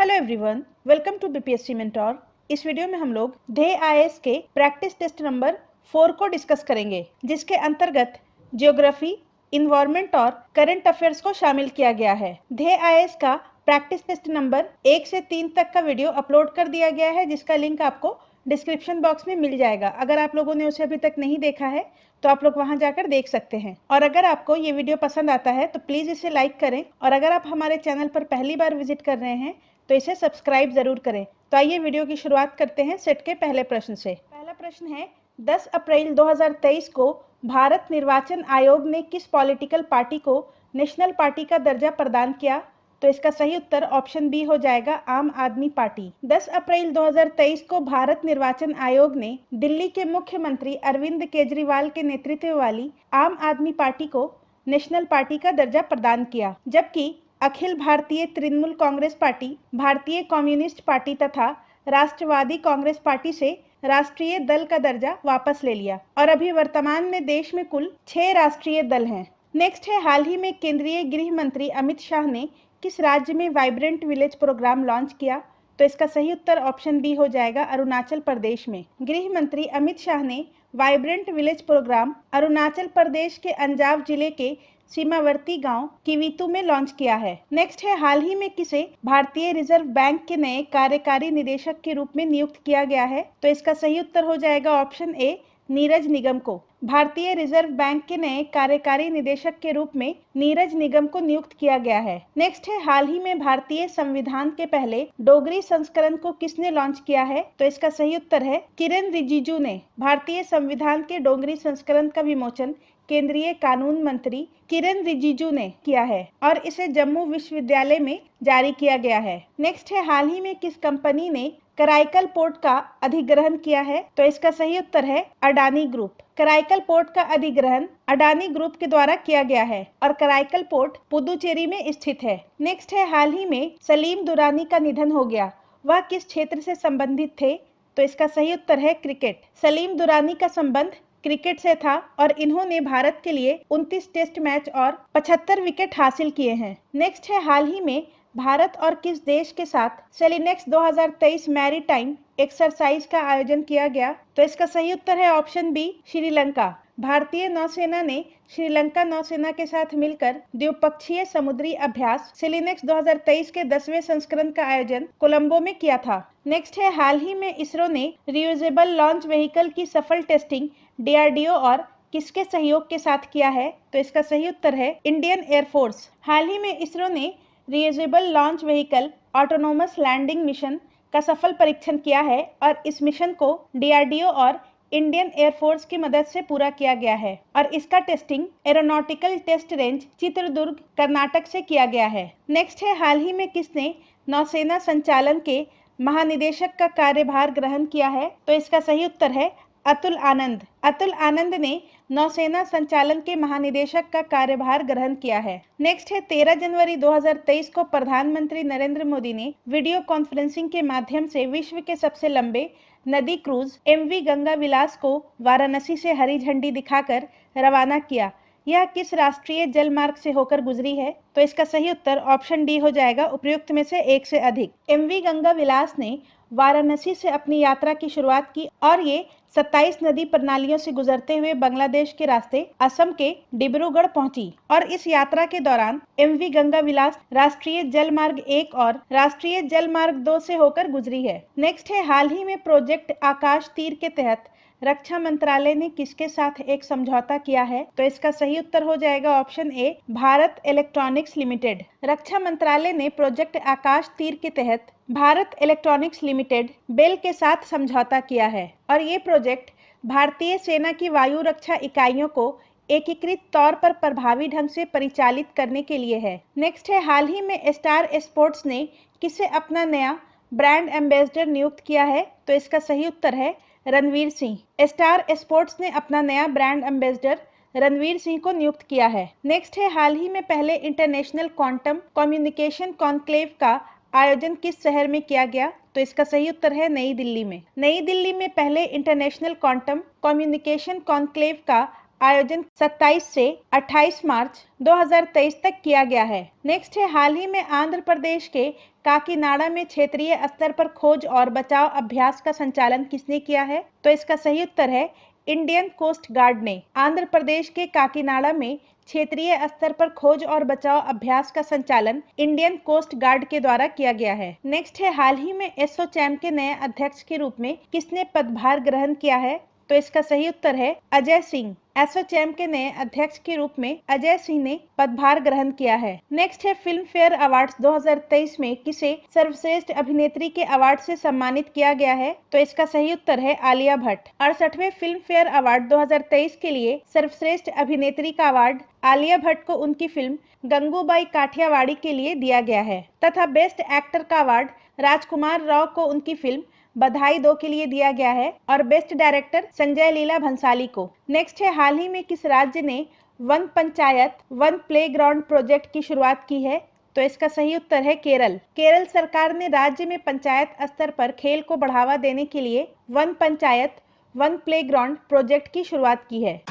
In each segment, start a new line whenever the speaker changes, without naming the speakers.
Hello everyone, welcome to BPSC mentor. इस video में हम लोग ध्येय आईएएस के प्रैक्टिस टेस्ट नंबर 4 को डिस्कस करेंगे, जिसके अंतर्गत ज्योग्राफी, इन्वायरमेंट और करंट अफेयर्स को शामिल किया गया है। ध्येय आईएएस का प्रैक्टिस टेस्ट नंबर 1 से 3 तक का वीडियो अपलोड कर दिया गया है, जिसका लिंक आपको डिस्क्रिप्शन बॉक्स में मिल जाएगा। अगर आप लोगों ने उसे अभी तक नहीं देखा है तो आप लोग वहां जाकर देख सकते हैं। और अगर आपको ये वीडियो पसंद आता है तो प्लीज इसे लाइक करें, और अगर आप हमारे चैनल पर पहली बार विजिट कर रहे हैं तो इसे सब्सक्राइब जरूर करें। तो आइए वीडियो की शुरुआत करते हैं सेट के पहले प्रश्न से। पहला प्रश्न है, 10 अप्रैल 2023 को भारत निर्वाचन आयोग ने किस पॉलिटिकल पार्टी को नेशनल पार्टी का दर्जा प्रदान किया? तो इसका सही उत्तर ऑप्शन बी हो जाएगा, आम आदमी पार्टी। 10 अप्रैल 2023 को भारत निर्वाचन आयोग ने दिल्ली के मुख्यमंत्री अरविंद केजरीवाल के नेतृत्व वाली आम आदमी पार्टी को नेशनल पार्टी का दर्जा प्रदान किया, जबकि अखिल भारतीय तृणमूल कांग्रेस पार्टी, भारतीय कम्युनिस्ट पार्टी तथा राष्ट्रवादी कांग्रेस पार्टी से राष्ट्रीय दल का दर्जा वापस ले लिया। और अभी वर्तमान में देश में कुल 6 राष्ट्रीय दल हैं। नेक्स्ट है, हाल ही में केंद्रीय गृह मंत्री अमित शाह ने किस राज्य में वाइब्रेंट विलेज प्रोग्राम लॉन्च किया? तो इसका सही उत्तर ऑप्शन बी हो जाएगा, अरुणाचल प्रदेश में। गृह मंत्री अमित शाह ने vibrant village programme Arunachal Pradesh के अंजाव जिले के सीमावर्ती गांव किवितु में लॉन्च किया है। नेक्स्ट है, हाल ही में किसे भारतीय रिजर्व बैंक के नए कार्यकारी निदेशक के रूप में नियुक्त किया गया है? तो इसका सही उत्तर हो जाएगा ऑप्शन ए, नीरज निगम को। भारतीय रिजर्व बैंक के नए कार्यकारी निदेशक के रूप में नीरज निगम को नियुक्त किया गया है। नेक्स्ट है, हाल ही में भारतीय संविधान के पहले डोगरी संस्करण को किसने लॉन्च किया है? तो इसका सही उत्तर है, किरेन रिजिजू ने। भारतीय संविधान के डोगरी संस्करण का विमोचन केंद्रीय कानून मंत्री किरेन रिजिजू ने किया है और इसे जम्मू विश्वविद्यालय में जारी किया गया है। नेक्स्ट है, हाल ही में किस कंपनी ने कराईकल पोर्ट का अधिग्रहण किया है? तो इसका सही उत्तर है, अडानी ग्रुप। कराईकल पोर्ट का अधिग्रहण अडानी ग्रुप के द्वारा किया गया है और कराईकल पोर्ट पुदुचेरी में स्थित है। नेक्स्ट है, हाल ही में सलीम दुरानी का निधन हो गया, वह किस क्षेत्र से संबंधित थे? तो इसका सही उत्तर है, क्रिकेट। सलीम दुरानी का संबंध क्रिकेट से था और इन्होंने भारत के लिए 29 टेस्ट मैच और 75 विकेट हासिल किए हैं। नेक्स्ट है, हाल ही में भारत और किस देश के साथ सेलिनेक्स 2023 मैरीटाइम एक्सरसाइज का आयोजन किया गया? तो इसका सही उत्तर है ऑप्शन बी, श्रीलंका। भारतीय नौसेना ने श्रीलंका नौसेना के साथ मिलकर द्विपक्षीय समुद्री अभ्यास सेलिनेक्स 2023 के 10वें संस्करण का आयोजन कोलंबो में किया था। नेक्स्ट है, हाल ही में इसरो ने रियूजेबल लॉन्च व्हीकल की सफल टेस्टिंग डीआरडीओ और किसके सहयोग के साथ किया है? तो इसका सही उत्तर है, इंडियन एयरफोर्स। हाल ही में इसरो ने reusable launch vehicle autonomous landing mission का सफल परीक्षण किया है और इस मिशन को डीआरडीओ और इंडियन एयरफोर्स की मदद से पूरा किया गया है और इसका testing aeronautical test range Chitradurga, Karnataka से किया गया है। नेक्स्ट है, हाल ही में किसने नौसेना संचालन के महानिदेशक का कार्यभार ग्रहण किया है? तो इसका सही उत्तर है, अतुल आनंद। अतुल आनंद ने नौसेना संचालन के महानिदेशक का कार्यभार ग्रहण किया है। नेक्स्ट है, 13 जनवरी 2023 को प्रधानमंत्री नरेंद्र मोदी ने वीडियो कॉन्फ्रेंसिंग के माध्यम से विश्व के सबसे लंबे नदी क्रूज एमवी गंगा विलास को वाराणसी से हरी झंडी दिखाकर रवाना किया। यह किस राष्ट्रीय जल मार्ग से होकर गुजरी है? तो इसका सही उत्तर ऑप्शन डी हो जाएगा, उपर्युक्त में से एक से अधिक। एमवी गंगा विलास ने वाराणसी से अपनी यात्रा की शुरुआत की और ये 27 नदी प्रणालियों से गुजरते हुए बांग्लादेश के रास्ते असम के डिब्रूगढ़ पहुंची और इस यात्रा के दौरान एमवी गंगा विलास राष्ट्रीय जल मार्ग 1 और राष्ट्रीय जल मार्ग 2 से होकर गुजरी है। नेक्स्ट है, हाल ही में प्रोजेक्ट आकाश तीर के तहत रक्षा मंत्रालय ने किसके साथ एक समझौता किया है? तो इसका सही उत्तर हो जाएगा option A, Bharat electronics limited. रक्षा मंत्रालय ने प्रोजेक्ट आकाश तीर के तहत भारत इलेक्ट्रॉनिक्स लिमिटेड बेल के साथ समझौता किया है और ये प्रोजेक्ट भारतीय सेना की वायु रक्षा इकाइयों को एकीकृत तौर पर प्रभावी ढंग से परिचालित करने के लिए है। नेक्स्ट है, हाल ही में स्टार स्पोर्ट्स ने किसे अपना नया ब्रांड एम्बेसडर नियुक्त किया है? तो इसका सही उत्तर है, रणवीर सिंह। स्टार स्पोर्ट्स ने अपना नया ब्रांड एम्बेसडर रणवीर सिंह को नियुक्त किया है। नेक्स्ट है, हाल ही में पहले इंटरनेशनल क्वांटम कम्युनिकेशन कॉन्क्लेव का आयोजन किस शहर में किया गया? तो इसका सही उत्तर है, नई दिल्ली में। नई दिल्ली में पहले इंटरनेशनल क्वांटम कम्युनिकेशन कॉन्क्लेव का आयोजन 27 से 28 मार्च 2023 तक किया गया है। नेक्स्ट है, हाल ही में आंध्र प्रदेश के काकीनाडा में क्षेत्रीय स्तर पर खोज और बचाव अभ्यास का संचालन किसने किया है? तो इसका सही उत्तर है इंडियन कोस्ट गार्ड ने। आंध्र प्रदेश के काकीनाडा में क्षेत्रीय स्तर पर खोज और बचाव अभ्यास का संचालन इंडियन कोस्ट गार्ड के द्वारा किया गया है। नेक्स्ट है, हाल ही में एसोचैम के नए अध्यक्ष के रूप में किसने पदभार ग्रहण किया है? तो इसका सही उत्तर है अजय सिंह। एसोचैम के नए अध्यक्ष के रूप में अजय सिंह ने पदभार ग्रहण किया है। नेक्स्ट है, फिल्म फेयर अवार्ड्स 2023 में किसे सर्वश्रेष्ठ अभिनेत्री के अवार्ड से सम्मानित किया गया है? तो इसका सही उत्तर है आलिया भट्ट। 68वें फिल्म फेयर अवार्ड 2023 के लिए सर्वश्रेष्ठ अभिनेत्री का अवार्ड आलिया भट्ट को उनकी फिल्म गंगूबाई काठियावाड़ी के लिए दिया गया है तथा बेस्ट एक्टर का अवार्ड राजकुमार राव को उनकी फिल्म बधाई 2 के लिए दिया गया है और बेस्ट डायरेक्टर संजय लीला भंसाली को। नेक्स्ट है, हाल ही में किस राज्य ने one panchayat one playground project की शुरुआत की है? तो इसका सही उत्तर है केरल। केरल सरकार ने राज्य में पंचायत स्तर पर खेल को बढ़ावा देने के लिए one panchayat one playground project की शुरुआत की है।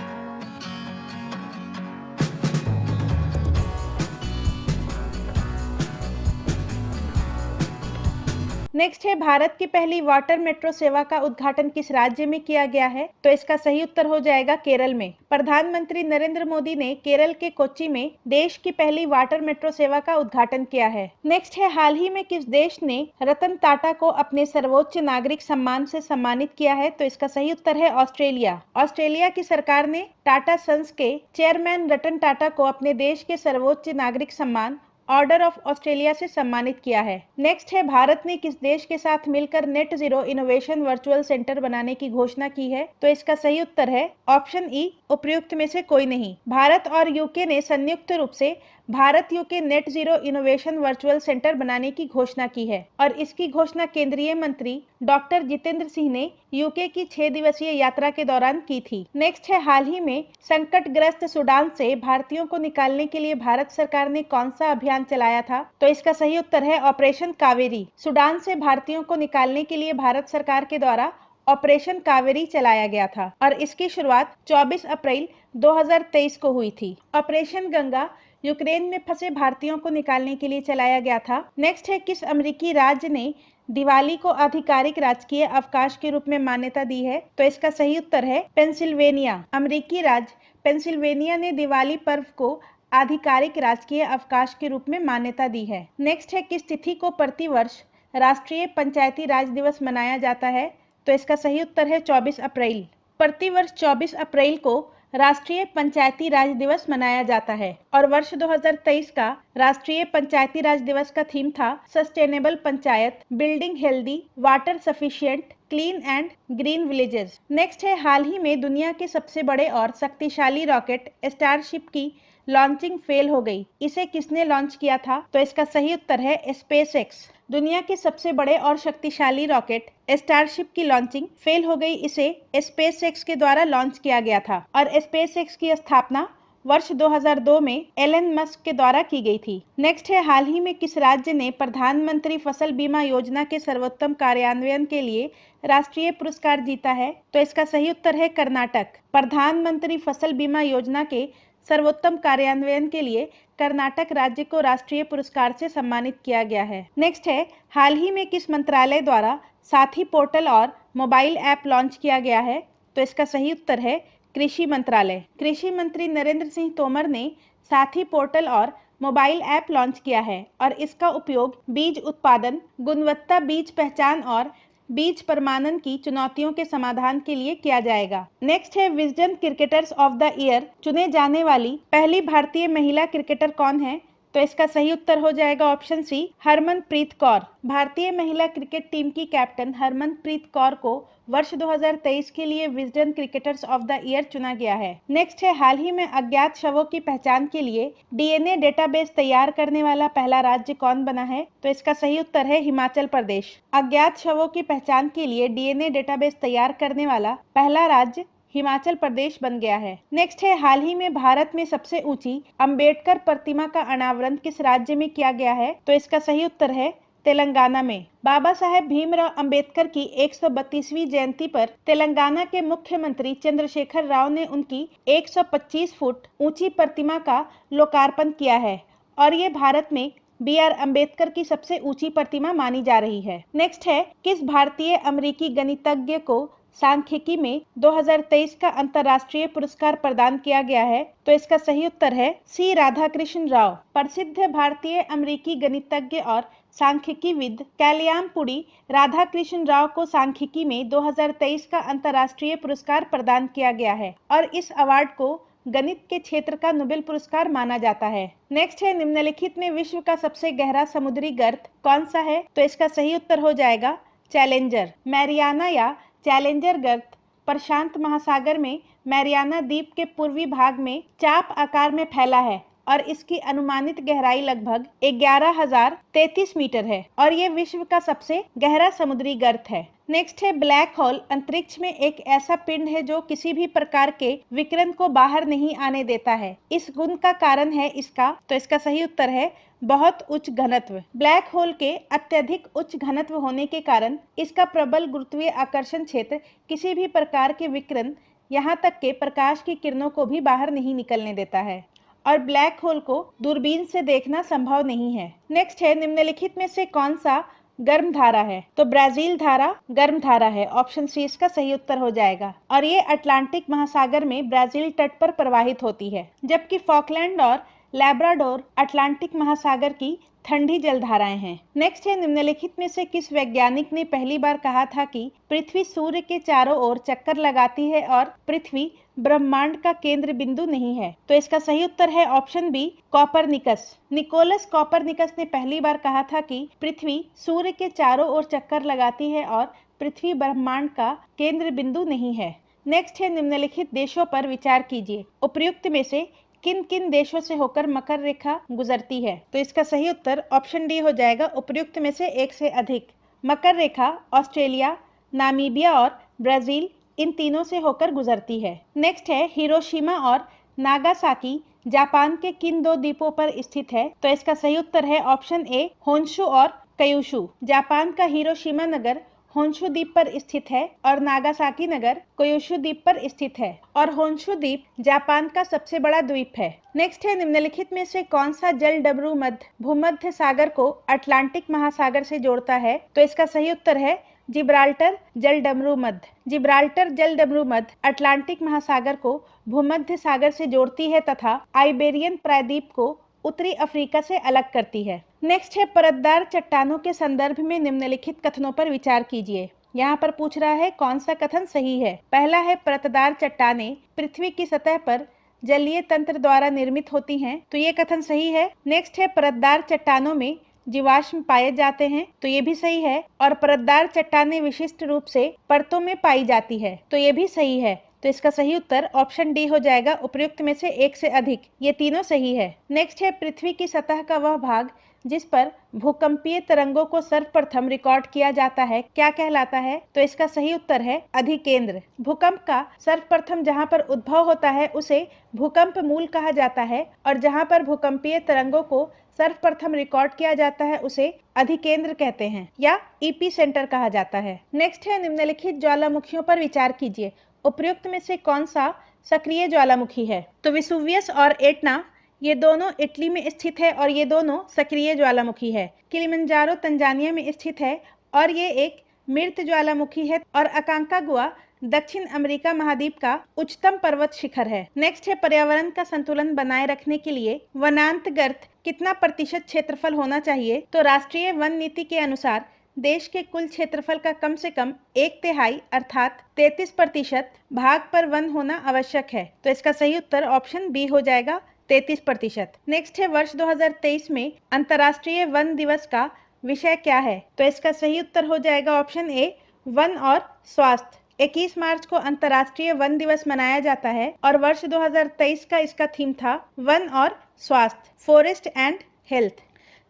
नेक्स्ट है, भारत की पहली वाटर मेट्रो सेवा का उद्घाटन किस राज्य में किया गया है? तो इसका सही उत्तर हो जाएगा केरल में। प्रधानमंत्री नरेंद्र मोदी ने केरल के कोच्चि में देश की पहली वाटर मेट्रो सेवा का उद्घाटन किया है। नेक्स्ट है, हाल ही में किस देश ने रतन टाटा को अपने सर्वोच्च नागरिक सम्मान से सम्मानित किया है? तो इसका सही उत्तर है ऑस्ट्रेलिया। ऑस्ट्रेलिया की सरकार ने टाटा सन्स के चेयरमैन रतन टाटा को अपने देश के सर्वोच्च नागरिक सम्मान ऑर्डर ऑफ ऑस्ट्रेलिया से सम्मानित किया है। नेक्स्ट है, भारत ने किस देश के साथ मिलकर net zero innovation virtual centre बनाने की घोषणा की है? तो इसका सही उत्तर है ऑप्शन ई, उपर्युक्त में से कोई नहीं। भारत और यूके ने संयुक्त रूप से Bharat UK net zero innovation virtual centre बनाने की घोषणा की है और इसकी घोषणा केंद्रीय मंत्री डॉक्टर जितेंद्र सिंह ने यूके की 6 दिवसीय यात्रा के दौरान की थी। नेक्स्ट है, हाल ही में संकटग्रस्त सूडान से भारतीयों को निकालने के लिए भारत सरकार ने कौन सा अभियान चलाया था? तो इसका सही उत्तर है ऑपरेशन कावेरी। सूडान से भारतीयों को निकालने के लिए भारत सरकार के द्वारा ऑपरेशन कावेरी चलाया गया था और इसकी शुरुआत 24 अप्रैल 2023 को हुई थी। ऑपरेशन गंगा यूक्रेन में फंसे भारतीयों को निकालने के लिए चलाया गया था। नेक्स्ट है, किस अमेरिकी राज्य ने दिवाली को आधिकारिक राजकीय अवकाश के रूप में मान्यता दी है? तो इसका सही उत्तर है पेंसिल्वेनिया। अमेरिकी राज्य पेंसिल्वेनिया ने दिवाली पर्व को आधिकारिक राजकीय अवकाश के रूप में मान्यता दी है। नेक्स्ट है, किस तिथि को प्रतिवर्ष राष्ट्रीय पंचायती राज दिवस मनाया जाता है? तो इसका सही उत्तर है 24 अप्रैल। प्रतिवर्ष 24 अप्रैल को राष्ट्रीय पंचायती राज दिवस मनाया जाता है और वर्ष 2023 का राष्ट्रीय पंचायती राज दिवस का थीम था sustainable panchayat, building healthy, water sufficient, clean and green villages. Next है, हाल ही में दुनिया के सबसे बड़े और शक्तिशाली रॉकेट स्टारशिप की लॉन्चिंग फेल हो गई। इसे किसने लॉन्च किया था? तो इसका सही उत्तर है स्पेसएक्स। दुनिया के सबसे बड़े और शक्तिशाली रॉकेट स्टारशिप की लॉन्चिंग फेल हो गई। इसे स्पेसएक्स के द्वारा लॉन्च किया गया था और स्पेसएक्स की स्थापना वर्ष 2002 में एलन मस्क के द्वारा की गई थी। नेक्स्ट है, हाल ही में किस राज्य ने प्रधानमंत्री फसल बीमा योजना के सर्वोत्तम कार्यान्वयन के लिए राष्ट्रीय पुरस्कार जीता है? तो इसका सही उत्तर है कर्नाटक। प्रधानमंत्री फसल बीमा योजना के सर्वोत्तम कार्यान्वयन के लिए कर्नाटक राज्य को राष्ट्रीय पुरस्कार से सम्मानित किया गया है। नेक्स्ट है, हाल ही में किस मंत्रालय द्वारा साथी पोर्टल और मोबाइल ऐप लॉन्च किया गया है? तो इसका सही उत्तर है कृषि मंत्रालय। कृषि मंत्री नरेंद्र सिंह तोमर ने साथी पोर्टल और मोबाइल ऐप लॉन्च किया है और इसका उपयोग बीज उत्पादन, गुणवत्ता बीज पहचान और बीज प्रमाणन की चुनौतियों के समाधान के लिए किया जाएगा। नेक्स्ट है, Wisden cricketers of the year चुने जाने वाली पहली भारतीय महिला क्रिकेटर कौन है? तो इसका सही उत्तर हो जाएगा ऑप्शन सी, हरमनप्रीत कौर। भारतीय महिला क्रिकेट टीम की कैप्टन हरमनप्रीत कौर को वर्ष 2023 के लिए Wisden cricketers of the year चुना गया है। नेक्स्ट है, हाल ही में अज्ञात शवों की पहचान के लिए डीएनए डेटाबेस तैयार करने वाला पहला राज्य कौन बना है? तो इसका सही उत्तर है हिमाचल प्रदेश। अज्ञात शवों की पहचान के लिए डीएनए डेटाबेस तैयार करने वाला पहला राज्य हिमाचल प्रदेश बन गया है। नेक्स्ट है, हाल ही में भारत में सबसे ऊंची अंबेडकर प्रतिमा का अनावरण किस राज्य में किया गया है? तो इसका सही उत्तर है तेलंगाना में। बाबा साहेब भीमराव अंबेडकर की 132वीं जयंती पर तेलंगाना के मुख्यमंत्री चंद्रशेखर राव ने उनकी 125 फुट ऊंची प्रतिमा का लोकार्पण किया है और ये भारत में BR अम्बेडकर की सबसे ऊंची प्रतिमा मानी जा रही है। नेक्स्ट है, किस भारतीय अमेरिकी गणितज्ञ को सांख्यिकी में 2023 का अंतर्राष्ट्रीय पुरस्कार प्रदान किया गया है? तो इसका सही उत्तर है सी राधाकृष्ण राव। प्रसिद्ध भारतीय अमेरिकी गणितज्ञ और सांख्यिकीविद कल्याणपुरी राधाकृष्ण राव को सांख्यिकी में 2023 का अंतर्राष्ट्रीय पुरस्कार प्रदान किया गया है और इस अवार्ड को गणित के क्षेत्र का नोबेल पुरस्कार माना जाता है। नेक्स्ट है, निम्नलिखित में विश्व का सबसे गहरा समुद्री गर्त कौन सा है? तो इसका सही उत्तर हो जाएगा चैलेंजर। मैरियाना या चैलेंजर गर्त प्रशांत महासागर में मैरियाना द्वीप के पूर्वी भाग में चाप आकार में फैला है और इसकी अनुमानित गहराई लगभग 11,033 मीटर है और ये विश्व का सबसे गहरा समुद्री गर्त है। नेक्स्ट है, ब्लैक होल अंतरिक्ष में एक ऐसा पिंड है जो किसी भी प्रकार के विकिरण को बाहर नहीं आने देता है। इस गुण का कारण है इसका, तो इसका सही उत्तर है बहुत उच्च घनत्व। ब्लैक होल के अत्यधिक उच्च घनत्व होने के कारण इसका प्रबल गुरुत्वीय आकर्षण क्षेत्र किसी भी प्रकार के विकिरण, यहाँ तक के प्रकाश की किरणों को भी बाहर नहीं निकलने देता है और ब्लैक होल को दूरबीन से देखना संभव नहीं है। नेक्स्ट है, निम्नलिखित में से कौन सा गर्म धारा है? तो ब्राजील धारा गर्म धारा है। ऑप्शन सी इसका सही उत्तर हो जाएगा और ये अटलांटिक महासागर में ब्राजील तट पर प्रवाहित होती है, जबकि फॉकलैंड और लैब्राडोर अटलांटिक महासागर की ठंडी जलधाराएं हैं। नेक्स्ट है, निम्नलिखित में से किस वैज्ञानिक ने पहली बार कहा था कि पृथ्वी सूर्य के चारों ओर चक्कर लगाती है और पृथ्वी ब्रह्मांड का केंद्र बिंदु नहीं है? तो इसका सही उत्तर है option B Copernicus. Nicholas Copernicus ने पहली बार कहा था कि पृथ्वी सूर्य के चारों ओर चक्कर लगाती है और पृथ्वी ब्रह्मांड का केंद्र बिंदु नहीं है। नेक्स्ट है, निम्नलिखित देशों पर विचार कीजिए। उपर्युक्त में से किन किन देशों से होकर मकर रेखा गुजरती है? तो इसका सही उत्तर ऑप्शन डी हो जाएगा, उपर्युक्त में से एक से अधिक। मकर रेखा ऑस्ट्रेलिया, नामीबिया और ब्राजील इन तीनों से होकर गुजरती है। नेक्स्ट है, हिरोशिमा और नागासाकी जापान के किन दो द्वीपों पर स्थित है? तो इसका सही उत्तर है ऑप्शन ए होन्शु और क्यूशु। जापान का हिरोशिमा नगर होन्शु द्वीप पर स्थित है और नागासाकी नगर क्यूशु द्वीप पर स्थित है और होन्शु द्वीप जापान का सबसे बड़ा द्वीप है। नेक्स्ट है, निम्नलिखित में से कौन सा जल डमरू मध्य भूमध्य सागर को अटलांटिक महासागर से जोड़ता है? तो इसका सही उत्तर है जिब्राल्टर जल डमरू मध्य। जिब्राल्टर जल डमरू मध्य अटलांटिक महासागर को भूमध्य सागर से जोड़ती है तथा आइबेरियन प्रायद्वीप को उत्तरी अफ्रीका से अलग करती है। नेक्स्ट है, परतदार चट्टानों के संदर्भ में निम्नलिखित कथनों पर विचार कीजिए। यहाँ पर पूछ रहा है कौन सा कथन सही है। पहला है, परतदार चट्टानें पृथ्वी की सतह पर जलीय तंत्र द्वारा निर्मित होती हैं, तो ये कथन सही है। नेक्स्ट है, परतदार चट्टानों में जीवाश्म पाए जाते हैं, तो ये भी सही है। और परतदार चट्टानें विशिष्ट रूप से परतों में पाई जाती है, तो ये भी सही है। तो इसका सही उत्तर ऑप्शन डी हो जाएगा, उपर्युक्त में से एक से अधिक। ये तीनों सही है। नेक्स्ट है, पृथ्वी की सतह का वह भाग जिस पर भूकंपीय तरंगों को सर्वप्रथम रिकॉर्ड किया जाता है क्या कहलाता है? तो इसका सही उत्तर है अधिकेंद्र। भूकंप का सर्वप्रथम जहां पर उद्भव होता है उसे भूकंप मूल कहा जाता है और जहां पर भूकंपीय तरंगों को सर्वप्रथम रिकॉर्ड किया जाता है उसे अधिकेंद्र कहते हैं या ईपी सेंटर कहा जाता है। नेक्स्ट है, निम्नलिखित ज्वालामुखियों पर विचार कीजिए। उपर्युक्त में से कौन सा सक्रिय ज्वालामुखी है? तो विसुवियस और एटना ये दोनों इटली में स्थित है और ये दोनों सक्रिय ज्वालामुखी है। किलिमंजारो तंजानिया में स्थित है और ये एक मृत ज्वालामुखी है और अकांकागुआ दक्षिण अमेरिका महाद्वीप का उच्चतम पर्वत शिखर है। नेक्स्ट है, पर्यावरण का संतुलन बनाए रखने के लिए वनांत गर्त कितना प्रतिशत क्षेत्रफल होना चाहिए? तो राष्ट्रीय वन नीति के अनुसार देश के कुल क्षेत्रफल का कम से कम 1/3 अर्थात 33% भाग पर वन होना आवश्यक है। तो इसका सही उत्तर ऑप्शन बी हो जाएगा, 33%। नेक्स्ट है, वर्ष 2023 में अंतर्राष्ट्रीय वन दिवस का विषय क्या है? तो इसका सही उत्तर हो जाएगा ऑप्शन ए वन और स्वास्थ्य। 21 मार्च को अंतर्राष्ट्रीय वन दिवस मनाया जाता है और वर्ष 2023 का इसका थीम था वन और स्वास्थ्य, फॉरेस्ट एंड हेल्थ।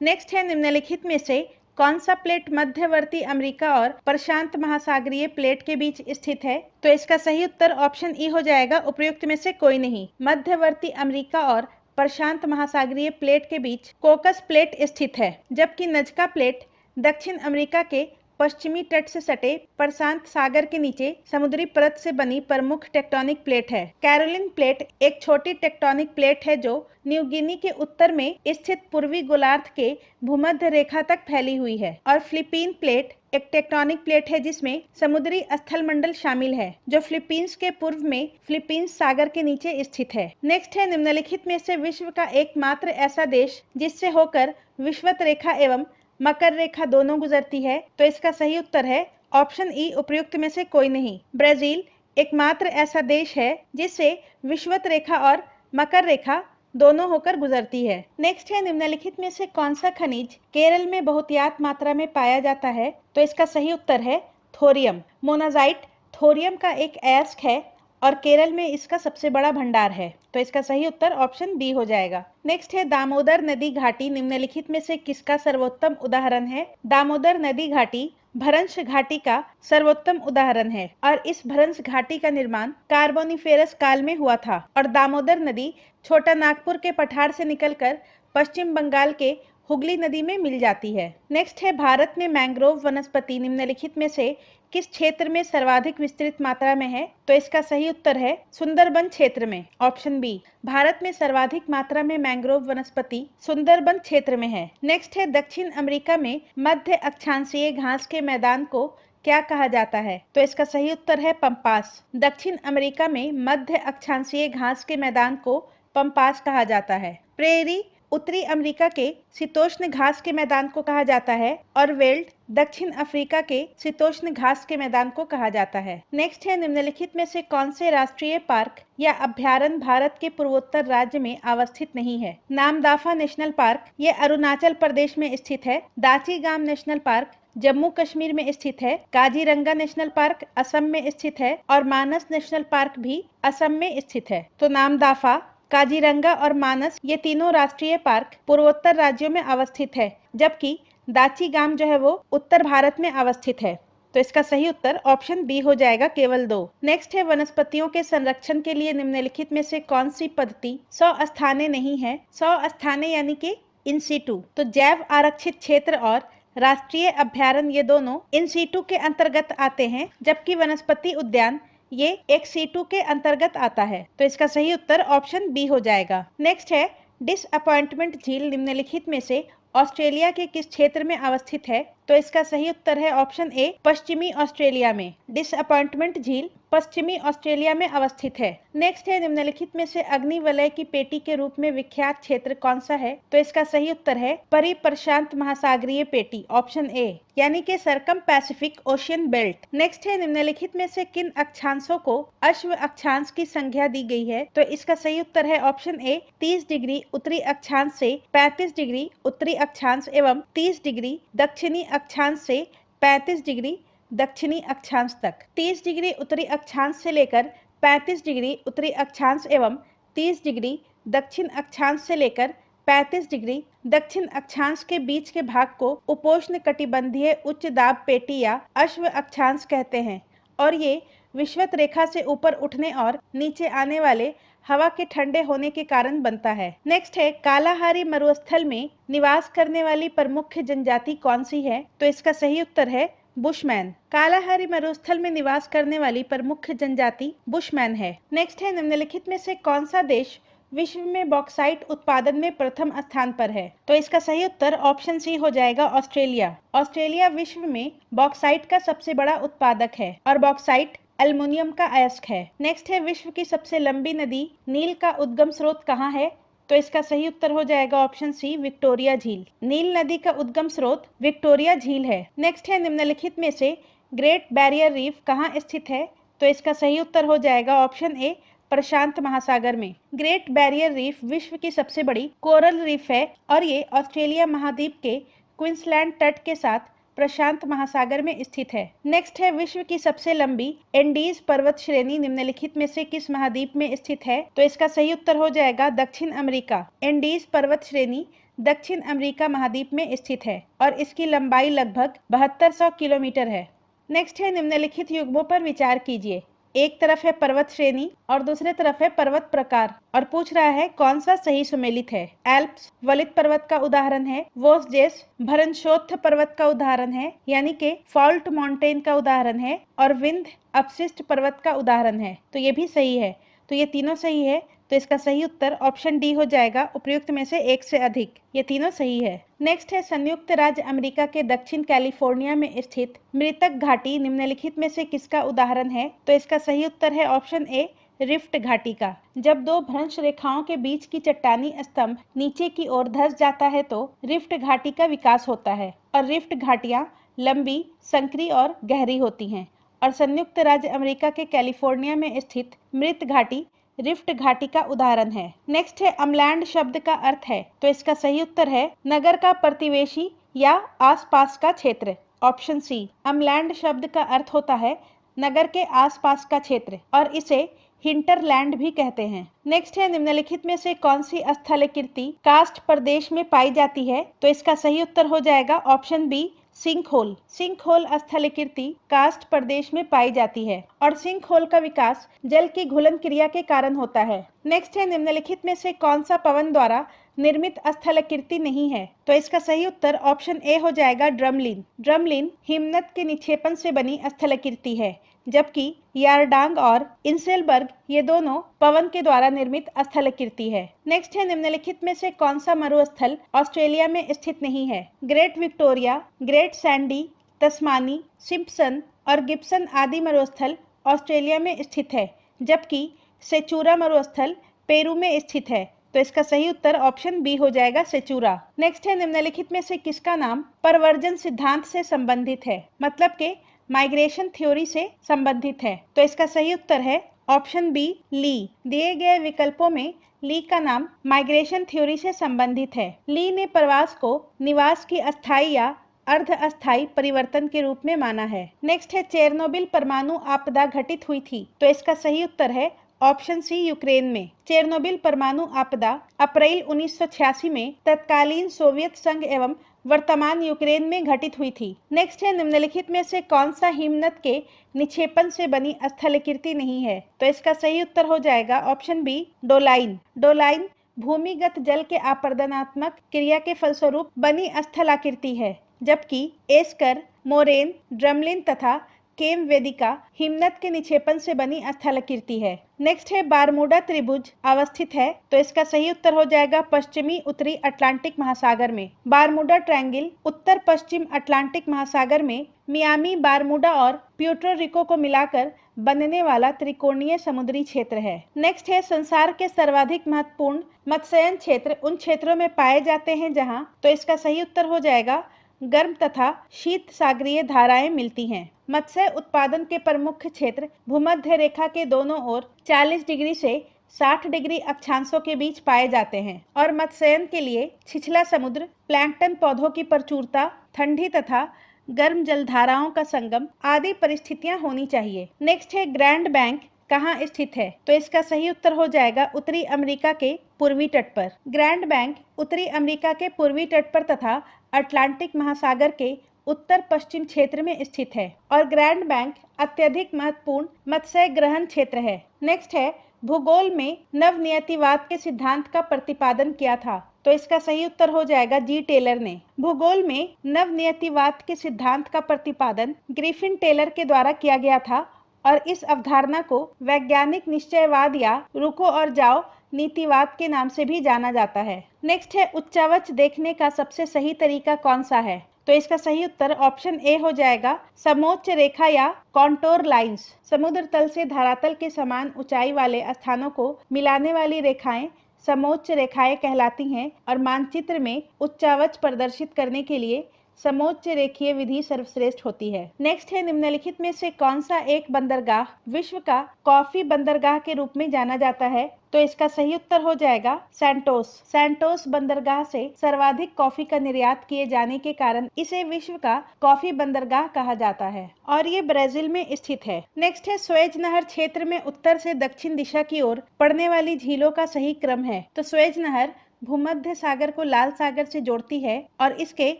नेक्स्ट है, निम्नलिखित में से कौन सा प्लेट मध्यवर्ती अमेरिका और प्रशांत महासागरीय प्लेट के बीच स्थित है? तो इसका सही उत्तर ऑप्शन ई हो जाएगा, उपर्युक्त में से कोई नहीं। मध्यवर्ती अमेरिका और प्रशांत महासागरीय प्लेट के बीच कोकस प्लेट स्थित है, जबकि नजका प्लेट दक्षिण अमेरिका के पश्चिमी तट से सटे प्रशांत सागर के नीचे समुद्री परत से बनी प्रमुख टेक्टोनिक प्लेट है। कैरोलिन प्लेट एक छोटी टेक्टोनिक प्लेट है जो न्यू गिनी के उत्तर में स्थित पूर्वी गोलार्ध के भूमध्य रेखा तक फैली हुई है। और फिलीपीन प्लेट एक टेक्टोनिक प्लेट है जिसमें समुद्री स्थलमंडल शामिल है जो फिलीपींस के पूर्व में फिलीपींस सागर के नीचे स्थित है। नेक्स्ट है, निम्नलिखित में से विश्व का एकमात्र ऐसा देश जिससे होकर विषुवत रेखा एवं मकर रेखा दोनों गुजरती है। तो इसका सही उत्तर है ऑप्शन ई, उपयुक्त में से कोई नहीं। ब्राजील एकमात्र ऐसा देश है जिससे विषुवत रेखा और मकर रेखा दोनों होकर गुजरती है। नेक्स्ट है, निम्नलिखित में से कौन सा खनिज केरल में बहुतायत मात्रा में पाया जाता है? तो इसका सही उत्तर है थोरियम। मोनाजाइट थोरियम का एक अयस्क है और केरल में इसका सबसे बड़ा भंडार है। तो इसका सही उत्तर ऑप्शन बी हो जाएगा। नेक्स्ट है, दामोदर नदी घाटी निम्नलिखित में से किसका सर्वोत्तम उदाहरण है? दामोदर नदी घाटी भ्रंश घाटी का सर्वोत्तम उदाहरण है और इस भ्रंश घाटी का निर्माण कार्बोनिफेरस काल में हुआ था और दामोदर नदी छोटा नागपुर के पठार से निकलकर पश्चिम बंगाल के हुगली नदी में मिल जाती है। नेक्स्ट है, भारत में मैंग्रोव वनस्पति निम्नलिखित में से किस क्षेत्र में सर्वाधिक विस्तृत मात्रा में है? तो इसका सही उत्तर है सुंदरबन क्षेत्र में, ऑप्शन बी। भारत में सर्वाधिक मात्रा में मैंग्रोव वनस्पति सुंदरबन क्षेत्र में है। नेक्स्ट है, दक्षिण अमेरिका में मध्य अक्षांशीय घास के मैदान को क्या कहा जाता है? तो इसका सही उत्तर है पंपास। दक्षिण अमेरिका में मध्य अक्षांशीय घास के मैदान को पंपास कहा जाता है। प्रेरी उत्तरी अमेरिका के शीतोष्ण घास के मैदान को कहा जाता है और वेल्ड दक्षिण अफ्रीका के शीतोष्ण घास के मैदान को कहा जाता है। नेक्स्ट है, निम्नलिखित में से कौन से राष्ट्रीय पार्क या अभ्यारण्य भारत के पूर्वोत्तर राज्य में अवस्थित नहीं है? नामदाफा नेशनल पार्क ये अरुणाचल प्रदेश में स्थित है। दाची-गाम नेशनल पार्क जम्मू कश्मीर में स्थित है। काजीरंगा नेशनल पार्क असम में स्थित है और मानस नेशनल पार्क भी असम में स्थित है। तो नामदाफा, काजीरंगा और मानस ये तीनों राष्ट्रीय पार्क पूर्वोत्तर राज्यों में अवस्थित है, जबकि दाची-गाम जो है वो उत्तर भारत में अवस्थित है। तो इसका सही उत्तर ऑप्शन बी हो जाएगा, केवल 2। नेक्स्ट है, वनस्पतियों के संरक्षण के लिए निम्नलिखित में से कौन सी पद्धति 100 स्थाने नहीं है? 100 स्थाने यानी कि इन सीटू। तो जैव आरक्षित क्षेत्र और राष्ट्रीय अभ्यारण्य ये दोनों इन सीटू के अंतर्गत आते हैं, जबकि वनस्पति उद्यान ये एक C2 के अंतर्गत आता है। तो इसका सही उत्तर ऑप्शन बी हो जाएगा। नेक्स्ट है, डिसअपॉइंटमेंट झील निम्नलिखित में से ऑस्ट्रेलिया के किस क्षेत्र में अवस्थित है? तो इसका सही उत्तर है ऑप्शन ए, पश्चिमी ऑस्ट्रेलिया में। डिसअपॉइंटमेंट झील पश्चिमी ऑस्ट्रेलिया में अवस्थित है। नेक्स्ट है, निम्नलिखित में से अग्निवलय की पेटी के रूप में विख्यात क्षेत्र कौन सा है? तो इसका सही उत्तर है परिप्रशांत महासागरीय पेटी, ऑप्शन ए, यानी कि circum Pacific ocean belt. Next है, निम्नलिखित में से किन अक्षांशों को अश्व अक्षांश की संज्ञा दी गई है? तो इसका सही उत्तर है ऑप्शन ए, 30 डिग्री उत्तरी अक्षांश से 35 डिग्री उत्तरी अक्षांश एवं 30 डिग्री दक्षिणी अक्षांश से 35 डिग्री दक्षिणी अक्षांश तक। 30 डिग्री उत्तरी अक्षांश से लेकर 35 डिग्री उत्तरी अक्षांश एवं 30 डिग्री दक्षिण अक्षांश से लेकर 35 डिग्री दक्षिण अक्षांश के बीच के भाग को उपोष्ण कटिबंधीय उच्च दाब पेटी या अश्व अक्षांश कहते हैं और ये विषुवत रेखा से ऊपर उठने और नीचे आने वाले हवा के ठंडे होने के कारण बनता है। नेक्स्ट है, कालाहारी मरुस्थल में निवास करने वाली प्रमुख जनजाति कौन सी है? तो इसका सही उत्तर है बुशमैन। कालाहारी मरुस्थल में निवास करने वाली प्रमुख जनजाति बुशमैन है। नेक्स्ट है, निम्नलिखित में से कौन सा देश विश्व में बॉक्साइट उत्पादन में प्रथम स्थान पर है? तो इसका सही उत्तर ऑप्शन सी हो जाएगा, ऑस्ट्रेलिया। ऑस्ट्रेलिया विश्व में बॉक्साइट का सबसे बड़ा उत्पादक है और बॉक्साइट एल्युमिनियम का अयस्क है। नेक्स्ट है, विश्व की सबसे लंबी नदी नील का उद्गम स्रोत कहाँ है? तो इसका सही उत्तर हो जाएगा ऑप्शन सी, विक्टोरिया झील। नील नदी का उद्गम स्रोत विक्टोरिया झील है। नेक्स्ट है, निम्नलिखित में से ग्रेट बैरियर रीफ कहाँ स्थित है? तो इसका सही उत्तर हो जाएगा ऑप्शन ए, प्रशांत महासागर में। ग्रेट बैरियर रीफ विश्व की सबसे बड़ी कोरल रीफ है और ये ऑस्ट्रेलिया महाद्वीप के क्वींसलैंड तट के साथ प्रशांत महासागर में स्थित है। नेक्स्ट है, विश्व की सबसे लंबी एंडीज पर्वत श्रेणी निम्नलिखित में से किस महाद्वीप में स्थित है? तो इसका सही उत्तर हो जाएगा दक्षिण अमेरिका। एंडीज पर्वत श्रेणी दक्षिण अमेरिका महाद्वीप में स्थित है और इसकी लंबाई लगभग 7200 किलोमीटर है। नेक्स्ट है, निम्नलिखित युग्मों पर विचार कीजिए। एक तरफ है पर्वत श्रेणी और दूसरे तरफ है पर्वत प्रकार, और पूछ रहा है कौन सा सही सुमेलित है। एल्प्स वलित पर्वत का उदाहरण है, वोस्जेस भरनशोत्थ पर्वत का उदाहरण है यानी कि फॉल्ट माउंटेन का उदाहरण है, और विंध्य अपशिष्ट पर्वत का उदाहरण है। तो ये भी सही है। तो ये तीनों सही है। तो इसका सही उत्तर ऑप्शन डी हो जाएगा, उपर्युक्त में से एक से अधिक। ये तीनों सही है। नेक्स्ट है संयुक्त राज्य अमेरिका के दक्षिण कैलिफोर्निया में स्थित मृतक घाटी निम्नलिखित में से किसका उदाहरण है। तो इसका सही उत्तर है ऑप्शन ए, रिफ्ट घाटी का। जब दो भ्रंश रेखाओं के बीच की चट्टानी स्तंभ नीचे की ओर धंस जाता है तो रिफ्ट घाटी का विकास होता है, और रिफ्ट घाटियां लंबी, संकरी और गहरी होती हैं, और संयुक्त राज्य अमेरिका के कैलिफोर्निया में स्थित मृत घाटी रिफ्ट घाटी का उदाहरण है। नेक्स्ट है अमलैंड शब्द का अर्थ है। तो इसका सही उत्तर है नगर का प्रतिवेशी या आसपास का क्षेत्र, ऑप्शन सी। अमलैंड शब्द का अर्थ होता है नगर के आसपास का क्षेत्र, और इसे हिंटरलैंड भी कहते हैं। नेक्स्ट है निम्नलिखित में से कौन सी स्थलाकृति कास्ट प्रदेश में पाई जाती है। तो इसका सही उत्तर हो जाएगा ऑप्शन बी, सिंकहोल। सिंकहोल स्थलाकृति कास्ट प्रदेश में पाई जाती है, और सिंकहोल का विकास जल की घुलन क्रिया के कारण होता है। नेक्स्ट है निम्नलिखित में से कौन सा पवन द्वारा निर्मित स्थलाकृति नहीं है। तो इसका सही उत्तर ऑप्शन ए हो जाएगा, ड्रमलिन। ड्रमलिन हिमनद के निक्षेपण से बनी स्थलाकृति है, जबकि यारडांग और इंसेलबर्ग ये दोनों पवन के द्वारा निर्मित स्थलाकृति है। नेक्स्ट है निम्नलिखित में से कौन सा मरुस्थल ऑस्ट्रेलिया में स्थित नहीं है। ग्रेट विक्टोरिया, ग्रेट सैंडी, तस्मानी, सिम्पसन और गिब्सन आदि मरुस्थल ऑस्ट्रेलिया में स्थित है, जबकि सेचूरा मरुस्थल पेरू में स्थित है। तो इसका सही उत्तर ऑप्शन बी हो जाएगा, सेचूरा। नेक्स्ट है निम्नलिखित में से किसका नाम परवर्जन सिद्धांत से संबंधित है, मतलब के माइग्रेशन थ्योरी से संबंधित है। तो इसका सही उत्तर है ऑप्शन बी, ली। दिए गए विकल्पों में ली का नाम माइग्रेशन थ्योरी से संबंधित है। ली ने प्रवास को निवास की अस्थायी या अर्ध अस्थायी परिवर्तन के रूप में माना है। नेक्स्ट है चेरनोबिल परमाणु आपदा घटित हुई थी। तो इसका सही उत्तर है ऑप्शन सी, यूक्रेन में। चेरनोबिल परमाणु आपदा अप्रैल 1986 में तत्कालीन सोवियत संघ एवं वर्तमान यूक्रेन में घटित हुई थी। नेक्स्ट है निम्नलिखित में से कौन सा हिमनद के निक्षेपण से बनी स्थलाकृति नहीं है। तो इसका सही उत्तर हो जाएगा ऑप्शन बी, डोलाइन। डोलाइन भूमिगत जल के आपर्दनात्मक क्रिया के फलस्वरूप बनी स्थलाकृति है, जबकि एस्कर, मोरेन, ड्रमलिन तथा केम वेदिका हिमनद के निक्षेपण से बनी स्थलाकृति है। नेक्स्ट है बारमूडा त्रिभुज अवस्थित है। तो इसका सही उत्तर हो जाएगा पश्चिमी उत्तरी अटलांटिक महासागर में। बारमूडा ट्रायंगल उत्तर पश्चिम अटलांटिक महासागर में मियामी, बारमूडा और प्यूर्टो रिको को मिलाकर बनने वाला त्रिकोणीय समुद्री क्षेत्र है। नेक्स्ट है संसार के सर्वाधिक महत्वपूर्ण मत्स्ययन क्षेत्र उन क्षेत्रों में पाए जाते हैं जहां। तो इसका सही उत्तर हो जाएगा गर्म तथा शीत सागरीय धाराएं मिलती हैं। मत्स्य उत्पादन के प्रमुख क्षेत्र भूमध्य रेखा के दोनों ओर 40 डिग्री से 60 डिग्री अक्षांशों के बीच पाए जाते हैं, और मत्स्ययन के लिए छिछला समुद्र, प्लैंकटन पौधों की प्रचुरता, ठंडी तथा गर्म जलधाराओं का संगम आदि परिस्थितियां होनी चाहिए। नेक्स्ट है ग्रैंड बैंक कहाँ स्थित है। तो इसका सही उत्तर हो जाएगा उत्तरी अमेरिका के पूर्वी तट पर। ग्रैंड बैंक उत्तरी अमेरिका के पूर्वी तट पर तथा अटलांटिक महासागर के उत्तर पश्चिम क्षेत्र में स्थित है, और ग्रैंड बैंक अत्यधिक महत्वपूर्ण मत्स्य ग्रहण क्षेत्र है। नेक्स्ट है भूगोल में नवनियतिवाद के सिद्धांत का प्रतिपादन किया था। तो इसका सही उत्तर हो जाएगा जी, टेलर ने। भूगोल में नवनियतिवाद के सिद्धांत का प्रतिपादन ग्रिफिन टेलर के द्वारा किया गया था, और इस अवधारणा को वैज्ञानिक निश्चयवाद या रुको और जाओ नीतिवाद के नाम से भी जाना जाता है। नेक्स्ट है उच्चावच देखने का सबसे सही तरीका कौन सा है। तो इसका सही उत्तर ऑप्शन ए हो जाएगा, समोच्च रेखा या कॉन्टोर लाइंस। समुद्र तल से धरातल के समान ऊंचाई वाले स्थानों को मिलाने वाली रेखाएं समोच्च रेखाएं कहलाती हैं, और मानचित्र में उच्चावच प्रदर्शित करने के लिए समोच्च रेखीय विधि सर्वश्रेष्ठ होती है। नेक्स्ट है निम्नलिखित में से कौन सा एक बंदरगाह विश्व का कॉफी बंदरगाह के रूप में जाना जाता है। तो इसका सही उत्तर हो जाएगा सैंटोस। सैंटोस बंदरगाह से सर्वाधिक कॉफी का निर्यात किए जाने के कारण इसे विश्व का कॉफी बंदरगाह कहा जाता है, और ये ब्राजील में स्थित है। नेक्स्ट है स्वेज नहर क्षेत्र में उत्तर से दक्षिण दिशा की ओर पड़ने वाली झीलों का सही क्रम है। तो स्वेज नहर भूमध्य सागर को लाल सागर से जोड़ती है, और इसके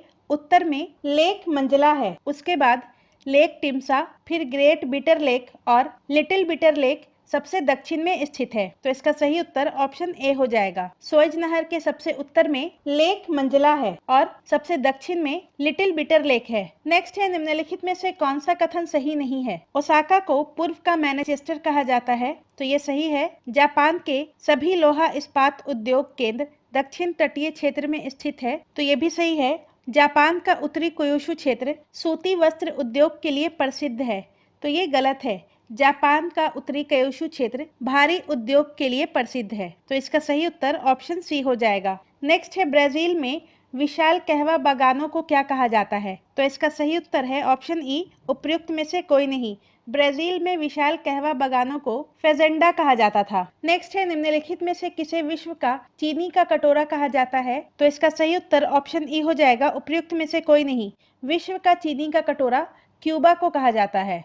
उत्तर में लेक मंजला है। उसके बाद लेक टिम्सा, फिर ग्रेट बिटर लेक और लिटिल बिटर लेक सबसे दक्षिण में स्थित है। तो इसका सही उत्तर ऑप्शन ए हो जाएगा। सोएज नहर के सबसे उत्तर में लेक मंजला है और सबसे दक्षिण में लिटिल बिटर लेक है। नेक्स्ट है, निम्नलिखित में से कौन सा कथन सही नहीं है? ओसाका को पूर्व का मैनचेस्टर कहा जाता है। तो ये सही है। जापान के सभी लोहा इस्पात उद्योग केंद्र दक्षिण तटीय क्षेत्र में स्थित है। तो ये भी सही है। जापान का उत्तरी क्यूशू क्षेत्र सूती वस्त्र उद्योग के लिए प्रसिद्ध है। तो ये गलत है। जापान का उत्तरी क्यूशू क्षेत्र भारी उद्योग के लिए प्रसिद्ध है। तो इसका सही उत्तर ऑप्शन सी हो जाएगा। नेक्स्ट है, ब्राजील में विशाल कहवा बागानों को क्या कहा जाता है? तो इसका सही उत्तर है ऑप्शन ई, उपयुक्त में से कोई नहीं। ब्राजील में विशाल कहवा बागानों को फेजेंडा कहा जाता था। नेक्स्ट है, निम्नलिखित में से किसे विश्व का चीनी का कटोरा कहा जाता है? तो इसका सही उत्तर ऑप्शन ई हो जाएगा, उपयुक्त में से कोई नहीं। विश्व का चीनी का कटोरा क्यूबा को कहा जाता है।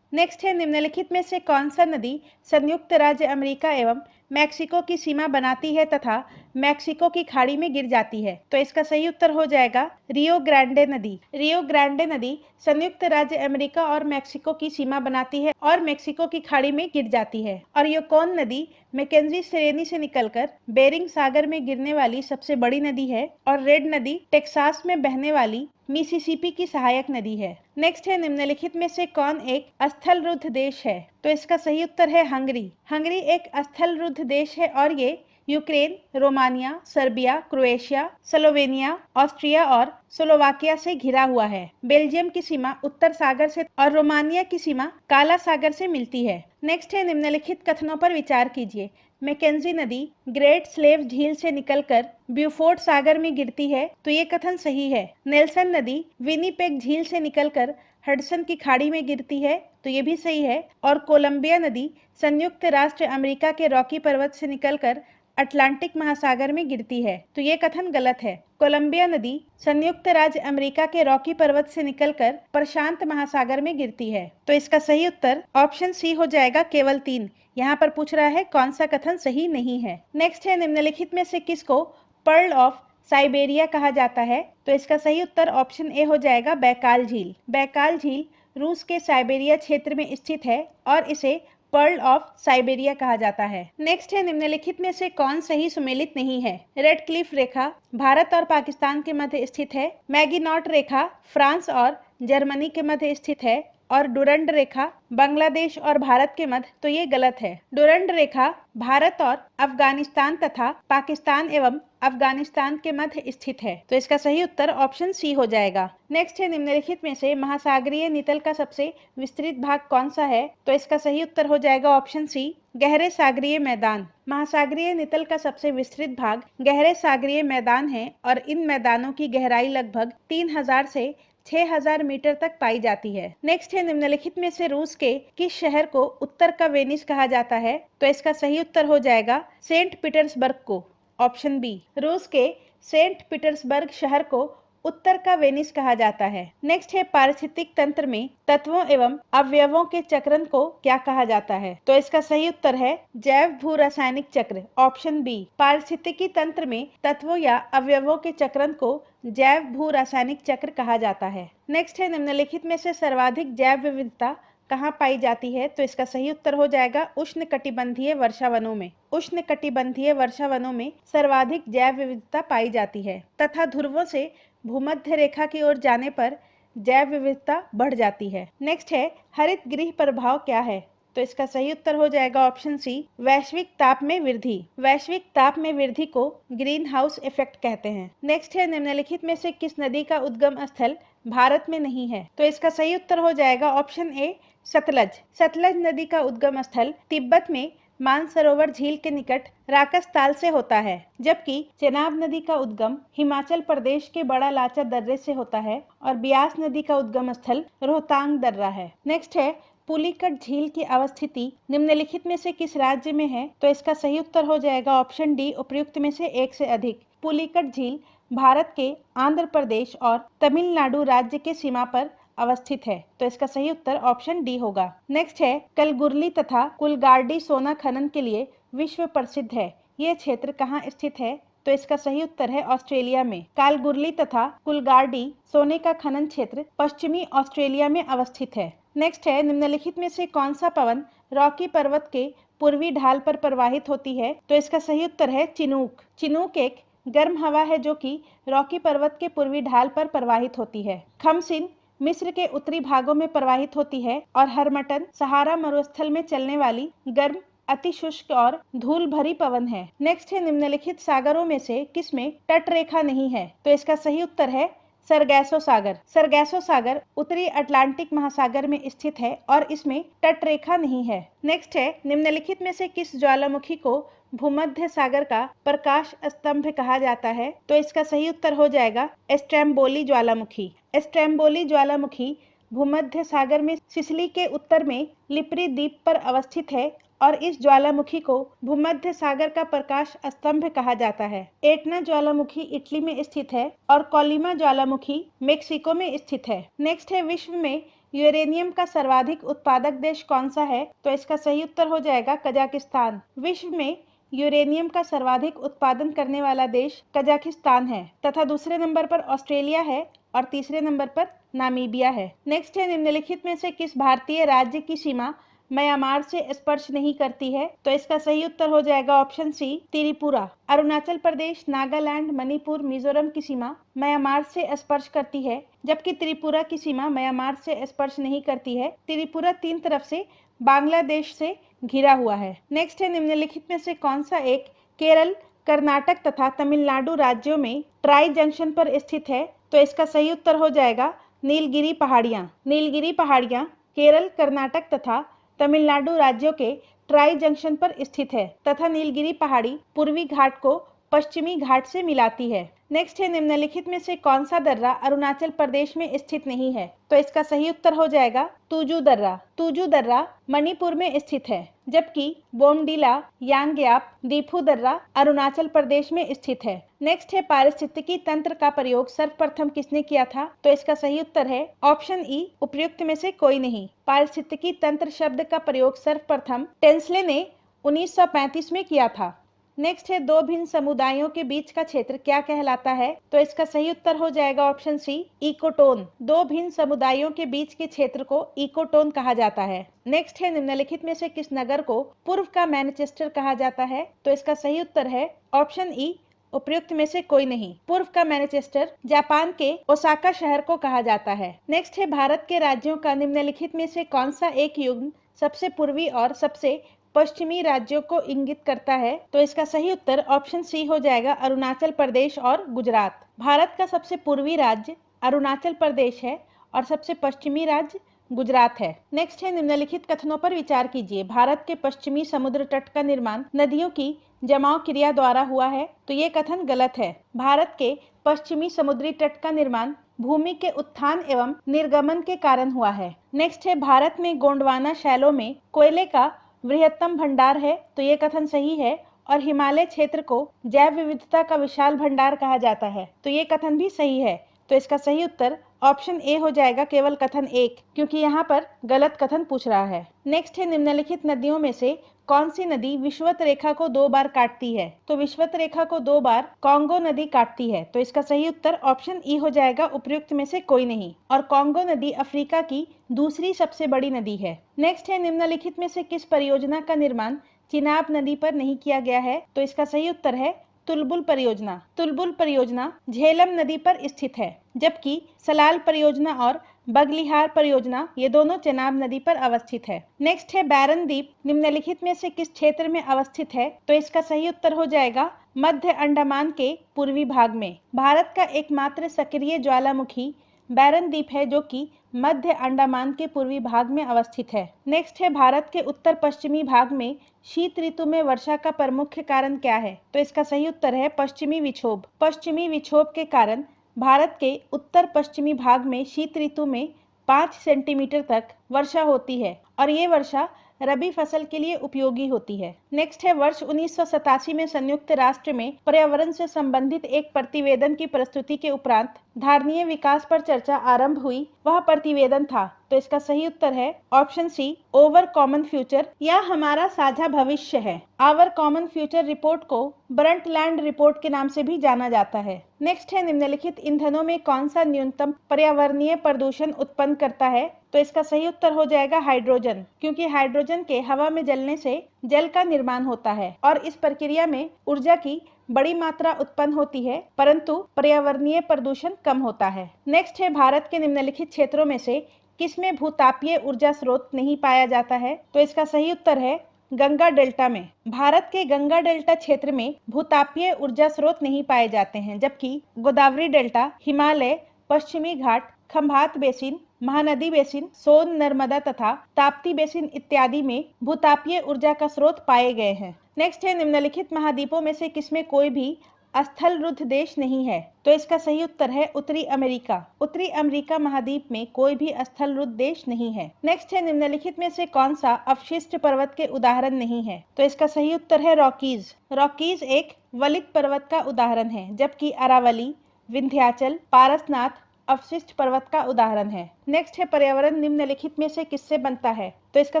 नेक्स्ट है, निम्नलिखित में से कौन सा नदी संयुक्त राज्य अमेरिका एवं मैक्सिको की सीमा बनाती है तथा मैक्सिको की खाड़ी में गिर जाती है? तो इसका सही उत्तर हो जाएगा रियो ग्रांडे नदी। रियो ग्रांडे नदी संयुक्त राज्य अमेरिका और मैक्सिको की सीमा बनाती है और मैक्सिको की खाड़ी में गिर जाती है। और योकोन नदी मैकेंजी श्रेणी से निकलकर बेरिंग सागर में गिरने वाली सबसे बड़ी नदी है और रेड नदी टेक्सास में बहने वाली मिसिसिपी की सहायक नदी है। नेक्स्ट है, निम्नलिखित में से कौन एक स्थलरुद्ध देश है? तो इसका सही उत्तर है हंगरी। हंगरी एक स्थलरुद्ध देश है और ये Ukraine, Romania, Serbia, Croatia, Slovenia, Austria और स्लोवाकिया से घिरा हुआ है। बेल्जियम की सीमा उत्तर सागर से और रोमानिया की सीमा काला सागर से मिलती है। नेक्स्ट है, निम्नलिखित कथनों पर विचार कीजिए। मैकेंजी नदी ग्रेट स्लेव झील से निकलकर ब्यूफोर्ट सागर में गिरती है। तो ये कथन सही है। नेल्सन नदी विनीपेग झील से निकलकर हडसन की खाड़ी में गिरती है। तो ये भी सही है। और कोलंबिया नदी संयुक्त राष्ट्र अमेरिका के रॉकी पर्वत से निकलकर अटलांटिक महासागर में गिरती है। तो ये कथन गलत है। कोलंबिया नदी संयुक्त राज्य अमेरिका के रॉकी पर्वत से निकलकर प्रशांत महासागर में गिरती है। तो इसका सही उत्तर ऑप्शन सी हो जाएगा, केवल 3। यहाँ पर पूछ रहा है कौन सा कथन सही नहीं है। नेक्स्ट है, निम्नलिखित में से किसको पर्ल ऑफ साइबेरिया कहा जाता है? तो इसका सही उत्तर ऑप्शन ए हो जाएगा, बैकाल झील। बैकाल झील रूस के साइबेरिया क्षेत्र में स्थित है और इसे पर्ल ऑफ साइबेरिया कहा जाता है। नेक्स्ट है, निम्नलिखित में से कौन सही सुमेलित नहीं है? रेड क्लिफ रेखा भारत और पाकिस्तान के मध्य स्थित है। मैगीनॉट रेखा फ्रांस और जर्मनी के मध्य स्थित है और डुरंड रेखा बांग्लादेश और भारत के मध्य। तो ये गलत है। डुरंड रेखा भारत और अफगानिस्तान तथा पाकिस्तान एवं अफगानिस्तान के मध्य स्थित है। तो इसका सही उत्तर ऑप्शन सी हो जाएगा। नेक्स्ट है, निम्नलिखित में से महासागरीय नितल का सबसे विस्तृत भाग कौन सा है? तो इसका सही उत्तर हो जाएगा ऑप्शन सी, गहरे सागरीय मैदान। महासागरीय नितल का सबसे विस्तृत भाग गहरे सागरीय मैदान है और इन मैदानों की गहराई लगभग 3000 से 6000 मीटर तक पाई जाती है। नेक्स्ट है, निम्नलिखित में से रूस के किस शहर को उत्तर का वेनिस कहा जाता है? तो इसका सही उत्तर हो जाएगा सेंट पीटर्सबर्ग को, ऑप्शन बी। रूस के सेंट पीटर्सबर्ग शहर को उत्तर का वेनिस कहा जाता है। नेक्स्ट है, पारिस्थितिक तंत्र में तत्वों एवं अवयवों के चक्रण को क्या कहा जाता है? तो इसका सही उत्तर है जैव भू रासायनिक चक्र, ऑप्शन बी। पारिस्थितिकी तंत्र में तत्वों या अवयवों के चक्रण को जैव भू रासायनिक चक्र कहा जाता है। नेक्स्ट है, निम्नलिखित में से सर्वाधिक जैव विविधता कहाँ पाई जाती है? तो इसका सही उत्तर हो जाएगा उष्णकटिबंधीय वर्षावनों में। उष्णकटिबंधीय वर्षावनों में सर्वाधिक जैव विविधता पाई जाती है तथा ध्रुवों से भूमध्य रेखा की ओर जाने पर जैव विविधता बढ़ जाती है। नेक्स्ट है, हरित गृह प्रभाव क्या है? तो इसका सही उत्तर हो जाएगा ऑप्शन सी, वैश्विक ताप में वृद्धि। वैश्विक ताप में वृद्धि को ग्रीन हाउस इफेक्ट कहते हैं। नेक्स्ट है, निम्नलिखित में से किस नदी का उद्गम स्थल भारत में नहीं है? तो इसका सही उत्तर हो जाएगा ऑप्शन ए, सतलज। सतलज नदी का उद्गम स्थल तिब्बत में मानसरोवर झील के निकट राकस ताल से होता है, जबकि चेनाब नदी का उद्गम हिमाचल प्रदेश के बड़ा लाचा दर्रे से होता है और ब्यास नदी का उद्गम स्थल रोहतांग दर्रा है। नेक्स्ट है, पुलिकट झील की अवस्थिति निम्नलिखित में से किस राज्य में है? तो इसका सही उत्तर हो जाएगा ऑप्शन डी, उपयुक्त में से एक से अधिक। पुलिकट झील भारत के आंध्र प्रदेश और तमिलनाडु राज्य के सीमा पर अवस्थित है। तो इसका सही उत्तर ऑप्शन डी होगा। नेक्स्ट है, कलगुरली तथा कुलगार्डी सोना खनन के लिए विश्व प्रसिद्ध है। यह क्षेत्र कहाँ स्थित है? तो इसका सही उत्तर है ऑस्ट्रेलिया में। कालगुरली तथा कुलगार्डी सोने का खनन क्षेत्र पश्चिमी ऑस्ट्रेलिया में अवस्थित है। नेक्स्ट है, निम्नलिखित में से कौन सा पवन रॉकी पर्वत के पूर्वी ढाल पर प्रवाहित होती है? तो इसका सही उत्तर है चिनूक। चिनूक एक गर्म हवा है जो कि रॉकी पर्वत के पूर्वी ढाल पर प्रवाहित होती है। खमसिन मिस्र के उत्तरी भागों में प्रवाहित होती है और हरमटन सहारा मरुस्थल में चलने वाली गर्म अति शुष्क और धूल भरी पवन है। नेक्स्ट है, निम्नलिखित सागरों में से किसमें तट रेखा नहीं है? तो इसका सही उत्तर है सरगैसो सागर। सरगैसो सागर उत्तरी अटलांटिक महासागर में स्थित है और इसमें तट रेखा नहीं है। नेक्स्ट है, निम्नलिखित में से किस ज्वालामुखी को भूमध्य सागर का प्रकाश स्तंभ कहा जाता है? तो इसका सही उत्तर हो जाएगा स्ट्रैम्बोली ज्वालामुखी। स्ट्रैम्बोली ज्वालामुखी भूमध्य सागर में सिसिली के उत्तर में लिपरी द्वीप पर अवस्थित है और इस ज्वालामुखी को भूमध्य सागर का प्रकाश स्तंभ कहा जाता है। एटना ज्वालामुखी इटली में स्थित है और कोलिमा ज्वालामुखी मेक्सिको में स्थित है। नेक्स्ट है, विश्व में यूरेनियम का सर्वाधिक उत्पादक देश कौन सा है? तो इसका सही उत्तर हो जाएगा कजाकिस्तान। विश्व में यूरेनियम का सर्वाधिक उत्पादन करने वाला देश कजाकिस्तान है तथा दूसरे नंबर पर ऑस्ट्रेलिया है और तीसरे नंबर पर नामीबिया है। नेक्स्ट है, निम्नलिखित में से किस भारतीय राज्य की सीमा म्यांमार से स्पर्श नहीं करती है? तो इसका सही उत्तर हो जाएगा ऑप्शन सी त्रिपुरा। अरुणाचल प्रदेश, नागालैंड, मणिपुर, मिजोरम की सीमा म्यांमार से स्पर्श करती है जबकि त्रिपुरा की सीमा म्यांमार से स्पर्श नहीं करती है। त्रिपुरा तीन तरफ से बांग्लादेश से घिरा हुआ है। नेक्स्ट है, निम्नलिखित में से कौन सा एक केरल, कर्नाटक तथा तमिलनाडु राज्यों में ट्राई जंक्शन पर स्थित है? तो इसका सही उत्तर हो जाएगा नीलगिरी पहाड़ियां। नीलगिरी पहाड़ियां केरल, कर्नाटक तथा तमिलनाडु राज्यों के ट्राई जंक्शन पर स्थित है तथा नीलगिरी पहाड़ी पूर्वी घाट को पश्चिमी घाट से मिलाती है। नेक्स्ट है, निम्नलिखित में से कौन सा दर्रा अरुणाचल प्रदेश में स्थित नहीं है? तो इसका सही उत्तर हो जाएगा तुजू दर्रा। तुजू दर्रा मणिपुर में स्थित है जबकि बोमडीला, यांग्याप, दीफू दर्रा अरुणाचल प्रदेश में स्थित है। नेक्स्ट है, पारिस्थितिकी तंत्र का प्रयोग सर्वप्रथम किसने किया था? तो इसका सही उत्तर है ऑप्शन ई उपयुक्त में से कोई नहीं। पारिस्थितिकी तंत्र शब्द का प्रयोग सर्वप्रथम टेंसले ने 1935 में किया था। नेक्स्ट है, दो भिन्न समुदायों के बीच का क्षेत्र क्या कहलाता है? तो इसका सही उत्तर हो जाएगा ऑप्शन सी इकोटोन। दो भिन्न समुदायों के बीच के क्षेत्र को इकोटोन कहा जाता है। नेक्स्ट है, निम्नलिखित में से किस नगर को पूर्व का मैनचेस्टर कहा जाता है? तो इसका सही उत्तर है ऑप्शन ई उपयुक्त में से कोई नहीं। पूर्व का मैनचेस्टर जापान के ओसाका शहर को कहा जाता है। नेक्स्ट है, भारत के राज्यों का निम्नलिखित में से कौन सा एक युग्म सबसे पूर्वी और सबसे पश्चिमी राज्यों को इंगित करता है? तो इसका सही उत्तर ऑप्शन सी हो जाएगा अरुणाचल प्रदेश और गुजरात। भारत का सबसे पूर्वी राज्य अरुणाचल प्रदेश है और सबसे पश्चिमी राज्य गुजरात है। नेक्स्ट है, निम्नलिखित कथनों पर विचार कीजिए। भारत के पश्चिमी समुद्र तट का निर्माण नदियों की जमाव क्रिया द्वारा हुआ है। तो ये कथन गलत है। भारत के पश्चिमी समुद्री तट का निर्माण भूमि के उत्थान एवं निर्गमन के कारण हुआ है। नेक्स्ट है, भारत में गोंडवाना शैलों में कोयले का बृहत्तम भंडार है। तो ये कथन सही है और हिमालय क्षेत्र को जैव विविधता का विशाल भंडार कहा जाता है। तो ये कथन भी सही है। तो इसका सही उत्तर ऑप्शन ए हो जाएगा केवल कथन एक, क्योंकि यहाँ पर गलत कथन पूछ रहा है। नेक्स्ट है, निम्नलिखित नदियों में से कौन सी नदी विषुवत रेखा को 2 बार काटती है? तो विषुवत रेखा को 2 बार कांगो नदी काटती है। तो इसका सही उत्तर ऑप्शन ई हो जाएगा उपयुक्त में से कोई नहीं। और कांगो नदी अफ्रीका की दूसरी सबसे बड़ी नदी है। नेक्स्ट है, निम्नलिखित में से किस परियोजना का निर्माण चिनाब नदी पर नहीं किया गया है? तो इसका सही उत्तर है तुलबुल परियोजना। तुलबुल परियोजना झेलम नदी पर स्थित है जबकि सलाल परियोजना और बगलिहार परियोजना ये दोनों चेनाब नदी पर अवस्थित है। नेक्स्ट है, बैरन द्वीप निम्नलिखित में से किस क्षेत्र में अवस्थित है? तो इसका सही उत्तर हो जाएगा मध्य अंडमान के पूर्वी भाग में। भारत का एकमात्र सक्रिय ज्वालामुखी बैरन द्वीप है जो कि मध्य अंडमान के पूर्वी भाग में अवस्थित है। नेक्स्ट है, भारत के उत्तर पश्चिमी भाग में शीत ऋतु में वर्षा का प्रमुख कारण क्या है? तो इसका सही उत्तर है पश्चिमी विक्षोभ। पश्चिमी विक्षोभ के कारण भारत के उत्तर पश्चिमी भाग में शीत ऋतु में 5 सेंटीमीटर तक वर्षा होती है और ये वर्षा रबी फसल के लिए उपयोगी होती है। नेक्स्ट है, वर्ष 1987 में संयुक्त राष्ट्र में पर्यावरण से संबंधित एक प्रतिवेदन की प्रस्तुति के उपरांत धारणीय विकास पर चर्चा आरंभ हुई। वह प्रतिवेदन था। तो तो इसका सही उत्तर है option C, our common future या हमारा साझा भविष्य है। आवर कॉमन फ्यूचर रिपोर्ट को ब्रंटलैंड रिपोर्ट के नाम से भी जाना जाता है। नेक्स्ट है, निम्नलिखित ईंधनों में कौन सा न्यूनतम पर्यावरणीय प्रदूषण उत्पन्न करता है? तो इसका सही उत्तर हो जाएगा हाइड्रोजन, क्योंकि हाइड्रोजन के हवा में जलने से जल का निर्माण होता है और इस प्रक्रिया में ऊर्जा की बड़ी मात्रा उत्पन्न होती है, परंतु पर्यावरणीय प्रदूषण कम होता है। नेक्स्ट है, भारत के निम्नलिखित क्षेत्रों में से किसमें भूतापीय ऊर्जा स्रोत नहीं पाया जाता है? तो इसका सही उत्तर है गंगा डेल्टा में। भारत के गंगा डेल्टा क्षेत्र में भूतापीय ऊर्जा स्रोत नहीं पाए जाते हैं, जबकि गोदावरी डेल्टा, हिमालय, पश्चिमी घाट, खंभात बेसिन, महानदी बेसिन, सोन, नर्मदा तथा ताप्ती बेसिन इत्यादि में भूतापीय ऊर्जा का स्रोत पाए गए हैं। नेक्स्ट है, निम्नलिखित महाद्वीपों में से किसमें कोई भी स्थलरुद्ध देश नहीं है? तो इसका सही उत्तर है उत्तरी अमेरिका। उत्तरी अमेरिका महाद्वीप में कोई भी स्थलरुद्ध देश नहीं है। नेक्स्ट है, निम्नलिखित में से कौन सा अवशिष्ट पर्वत के उदाहरण नहीं है? तो इसका सही उत्तर है रॉकीज। रॉकीज एक वलित पर्वत का उदाहरण है, जबकि अरावली, विंध्याचल, पारसनाथ अवशिष्ट पर्वत का उदाहरण है। नेक्स्ट है, पर्यावरण निम्नलिखित में से किससे बनता है? तो इसका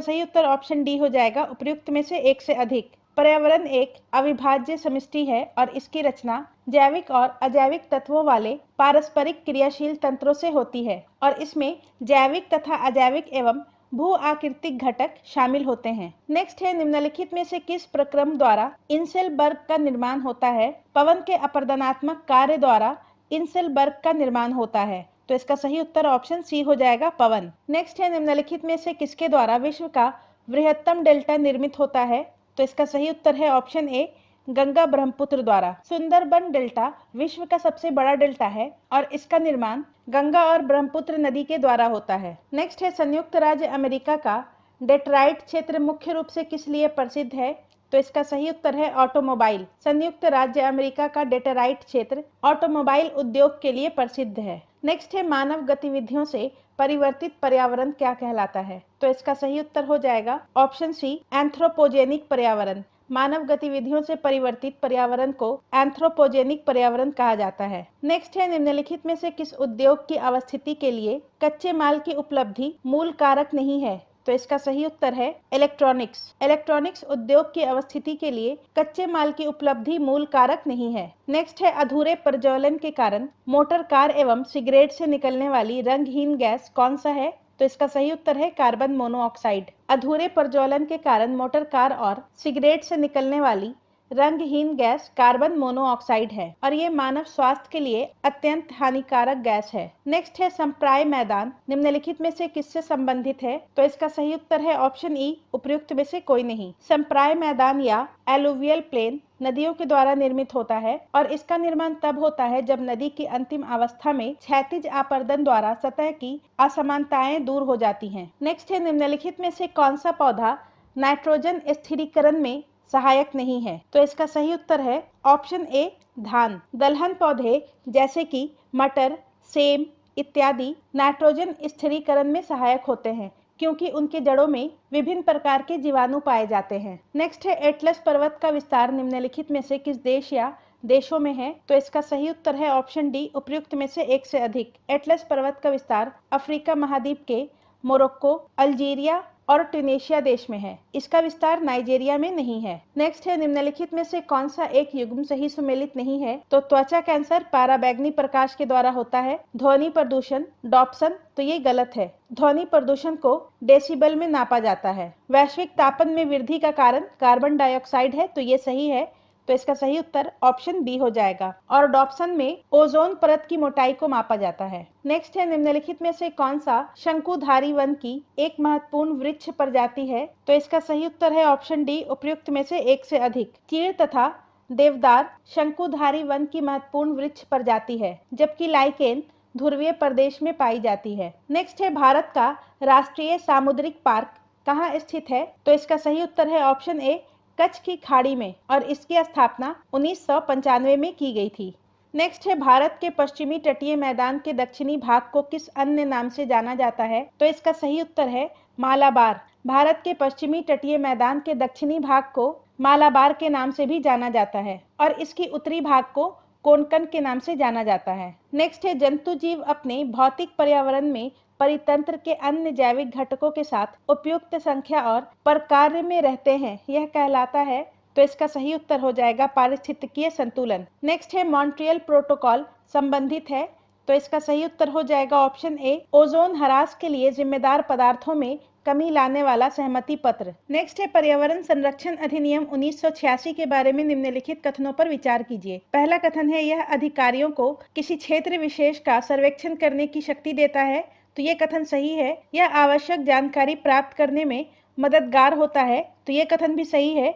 सही उत्तर ऑप्शन डी हो जाएगा, उपर्युक्त में से एक से अधिक। पर्यावरण एक अविभाज्य समष्टि है और इसकी रचना जैविक और अजैविक तत्वों वाले पारस्परिक क्रियाशील तंत्रों से होती है और इसमें जैविक तथा अजैविक एवं भू आकृतिक घटक शामिल होते हैं। नेक्स्ट है, निम्नलिखित में से किस प्रक्रम द्वारा इंसेलबर्ग का निर्माण होता है? पवन के अपरदनात्मक कार्य द्वारा इंसेलबर्ग का निर्माण होता है। तो इसका सही उत्तर ऑप्शन सी हो जाएगा, पवन। नेक्स्ट है, निम्नलिखित में से किसके द्वारा विश्व का बृहत्तम डेल्टा निर्मित होता है? तो इसका सही उत्तर है ऑप्शन ए, गंगा ब्रह्मपुत्र द्वारा। सुंदरबन डेल्टा विश्व का सबसे बड़ा डेल्टा है और इसका निर्माण गंगा और ब्रह्मपुत्र नदी के द्वारा होता है। नेक्स्ट है, संयुक्त राज्य अमेरिका का डेट्राइट क्षेत्र मुख्य रूप से किस लिए प्रसिद्ध है? तो इसका सही उत्तर है ऑटोमोबाइल। संयुक्त राज्य अमेरिका का डेट्राइट क्षेत्र ऑटोमोबाइल उद्योग के लिए प्रसिद्ध है। नेक्स्ट है, मानव गतिविधियों से परिवर्तित पर्यावरण क्या कहलाता है? तो इसका सही उत्तर हो जाएगा ऑप्शन सी, एंथ्रोपोजेनिक पर्यावरण। मानव गतिविधियों से परिवर्तित पर्यावरण को एंथ्रोपोजेनिक पर्यावरण कहा जाता है। नेक्स्ट है, निम्नलिखित में से किस उद्योग की अवस्थिति के लिए कच्चे माल की उपलब्धि मूल कारक नहीं है? तो इसका सही उत्तर है इलेक्ट्रॉनिक्स। इलेक्ट्रॉनिक्स उद्योग की अवस्थिति के लिए कच्चे माल की उपलब्धि मूल कारक नहीं है। नेक्स्ट है, अधूरे प्रज्वलन के कारण मोटर कार एवं सिगरेट से निकलने वाली रंगहीन गैस कौन सा है? तो इसका सही उत्तर है कार्बन मोनोऑक्साइड। अधूरे प्रज्वलन के कारण मोटर कार और सिगरेट से निकलने वाली रंगहीन गैस कार्बन मोनोऑक्साइड है और ये मानव स्वास्थ्य के लिए अत्यंत हानिकारक गैस है। नेक्स्ट है, संप्राय मैदान निम्नलिखित में से किससे संबंधित है? तो इसका सही उत्तर है ऑप्शन ई, उपर्युक्त में से कोई नहीं। संप्राय मैदान या एलुवियल प्लेन नदियों के द्वारा निर्मित होता है और इसका निर्माण तब होता है जब नदी की अंतिम अवस्था में क्षैतिज आपर्दन द्वारा सतह की असमानताएं दूर हो जाती हैं। नेक्स्ट है, निम्नलिखित में से कौन सा पौधा नाइट्रोजन स्थिरीकरण में सहायक नहीं है? तो इसका सही उत्तर है ऑप्शन ए, धान। दलहन पौधे जैसे कि मटर, सेम इत्यादि नाइट्रोजन स्थिरीकरण में सहायक होते हैं क्योंकि उनके जड़ों में विभिन्न प्रकार के जीवाणु पाए जाते हैं। नेक्स्ट है, एटलस पर्वत का विस्तार निम्नलिखित में से किस देश या देशों में है? तो इसका सही उत्तर है ऑप्शन डी, उपर्युक्त में से एक से अधिक। एटलस पर्वत का विस्तार अफ्रीका महाद्वीप के मोरक्को, अल्जीरिया और ट्यूनेशिया देश में है। इसका विस्तार नाइजीरिया में नहीं है। नेक्स्ट है, निम्नलिखित में से कौन सा एक युग्म सही सुमेलित नहीं है? तो त्वचा कैंसर पराबैंगनी प्रकाश के द्वारा होता है। ध्वनि प्रदूषण डॉप्सन, तो ये गलत है। ध्वनि प्रदूषण को डेसिबल में नापा जाता है। वैश्विक तापन में वृद्धि का कारण कार्बन डाइऑक्साइड है, तो ये सही है। तो इसका सही उत्तर ऑप्शन बी हो जाएगा और डॉप्सन में ओजोन परत की मोटाई को मापा जाता है। नेक्स्ट है, निम्नलिखित में से कौन सा शंकुधारी वन की एक महत्वपूर्ण वृक्ष प्रजाति है? तो इसका सही उत्तर है ऑप्शन डी, उपर्युक्त में से एक से अधिक। चीड़ तथा देवदार शंकुधारी वन की महत्वपूर्ण वृक्ष प्रजाति है, जबकि लाइकेन ध्रुवीय प्रदेश में पाई जाती है। नेक्स्ट है, भारत का राष्ट्रीय सामुद्रिक पार्क कहाँ स्थित है? तो इसका सही उत्तर है ऑप्शन ए, कच्छ की खाड़ी में और इसकी स्थापना 1995 में की गई थी। नेक्स्ट है, भारत के पश्चिमी तटीय मैदान के दक्षिणी भाग को किस अन्य नाम से जाना जाता है? तो इसका सही उत्तर है मालाबार। भारत के पश्चिमी तटीय मैदान के दक्षिणी भाग को मालाबार के नाम से भी जाना जाता है और इसकी उत्तरी भाग को कोंकण के नाम से जाना जाता है। नेक्स्ट है, जंतु जीव अपने भौतिक पर्यावरण में परितंत्र के अन्य जैविक घटकों के साथ उपयुक्त संख्या और प्रकार में रहते हैं, यह कहलाता है। तो इसका सही उत्तर हो जाएगा पारिस्थितिकीय संतुलन। नेक्स्ट है मॉन्ट्रियल प्रोटोकॉल संबंधित है, तो इसका सही उत्तर हो जाएगा ऑप्शन ए, ओजोन ह्रास के लिए जिम्मेदार पदार्थों में कमी लाने वाला सहमति पत्र। नेक्स्ट है पर्यावरण संरक्षण अधिनियम 1986 के बारे में निम्नलिखित कथनों पर विचार कीजिए। पहला कथन है, यह अधिकारियों को किसी क्षेत्र विशेष का सर्वेक्षण करने की शक्ति देता है। तो ये कथन सही है। यह आवश्यक जानकारी प्राप्त करने में मददगार होता है। तो ये कथन भी सही है।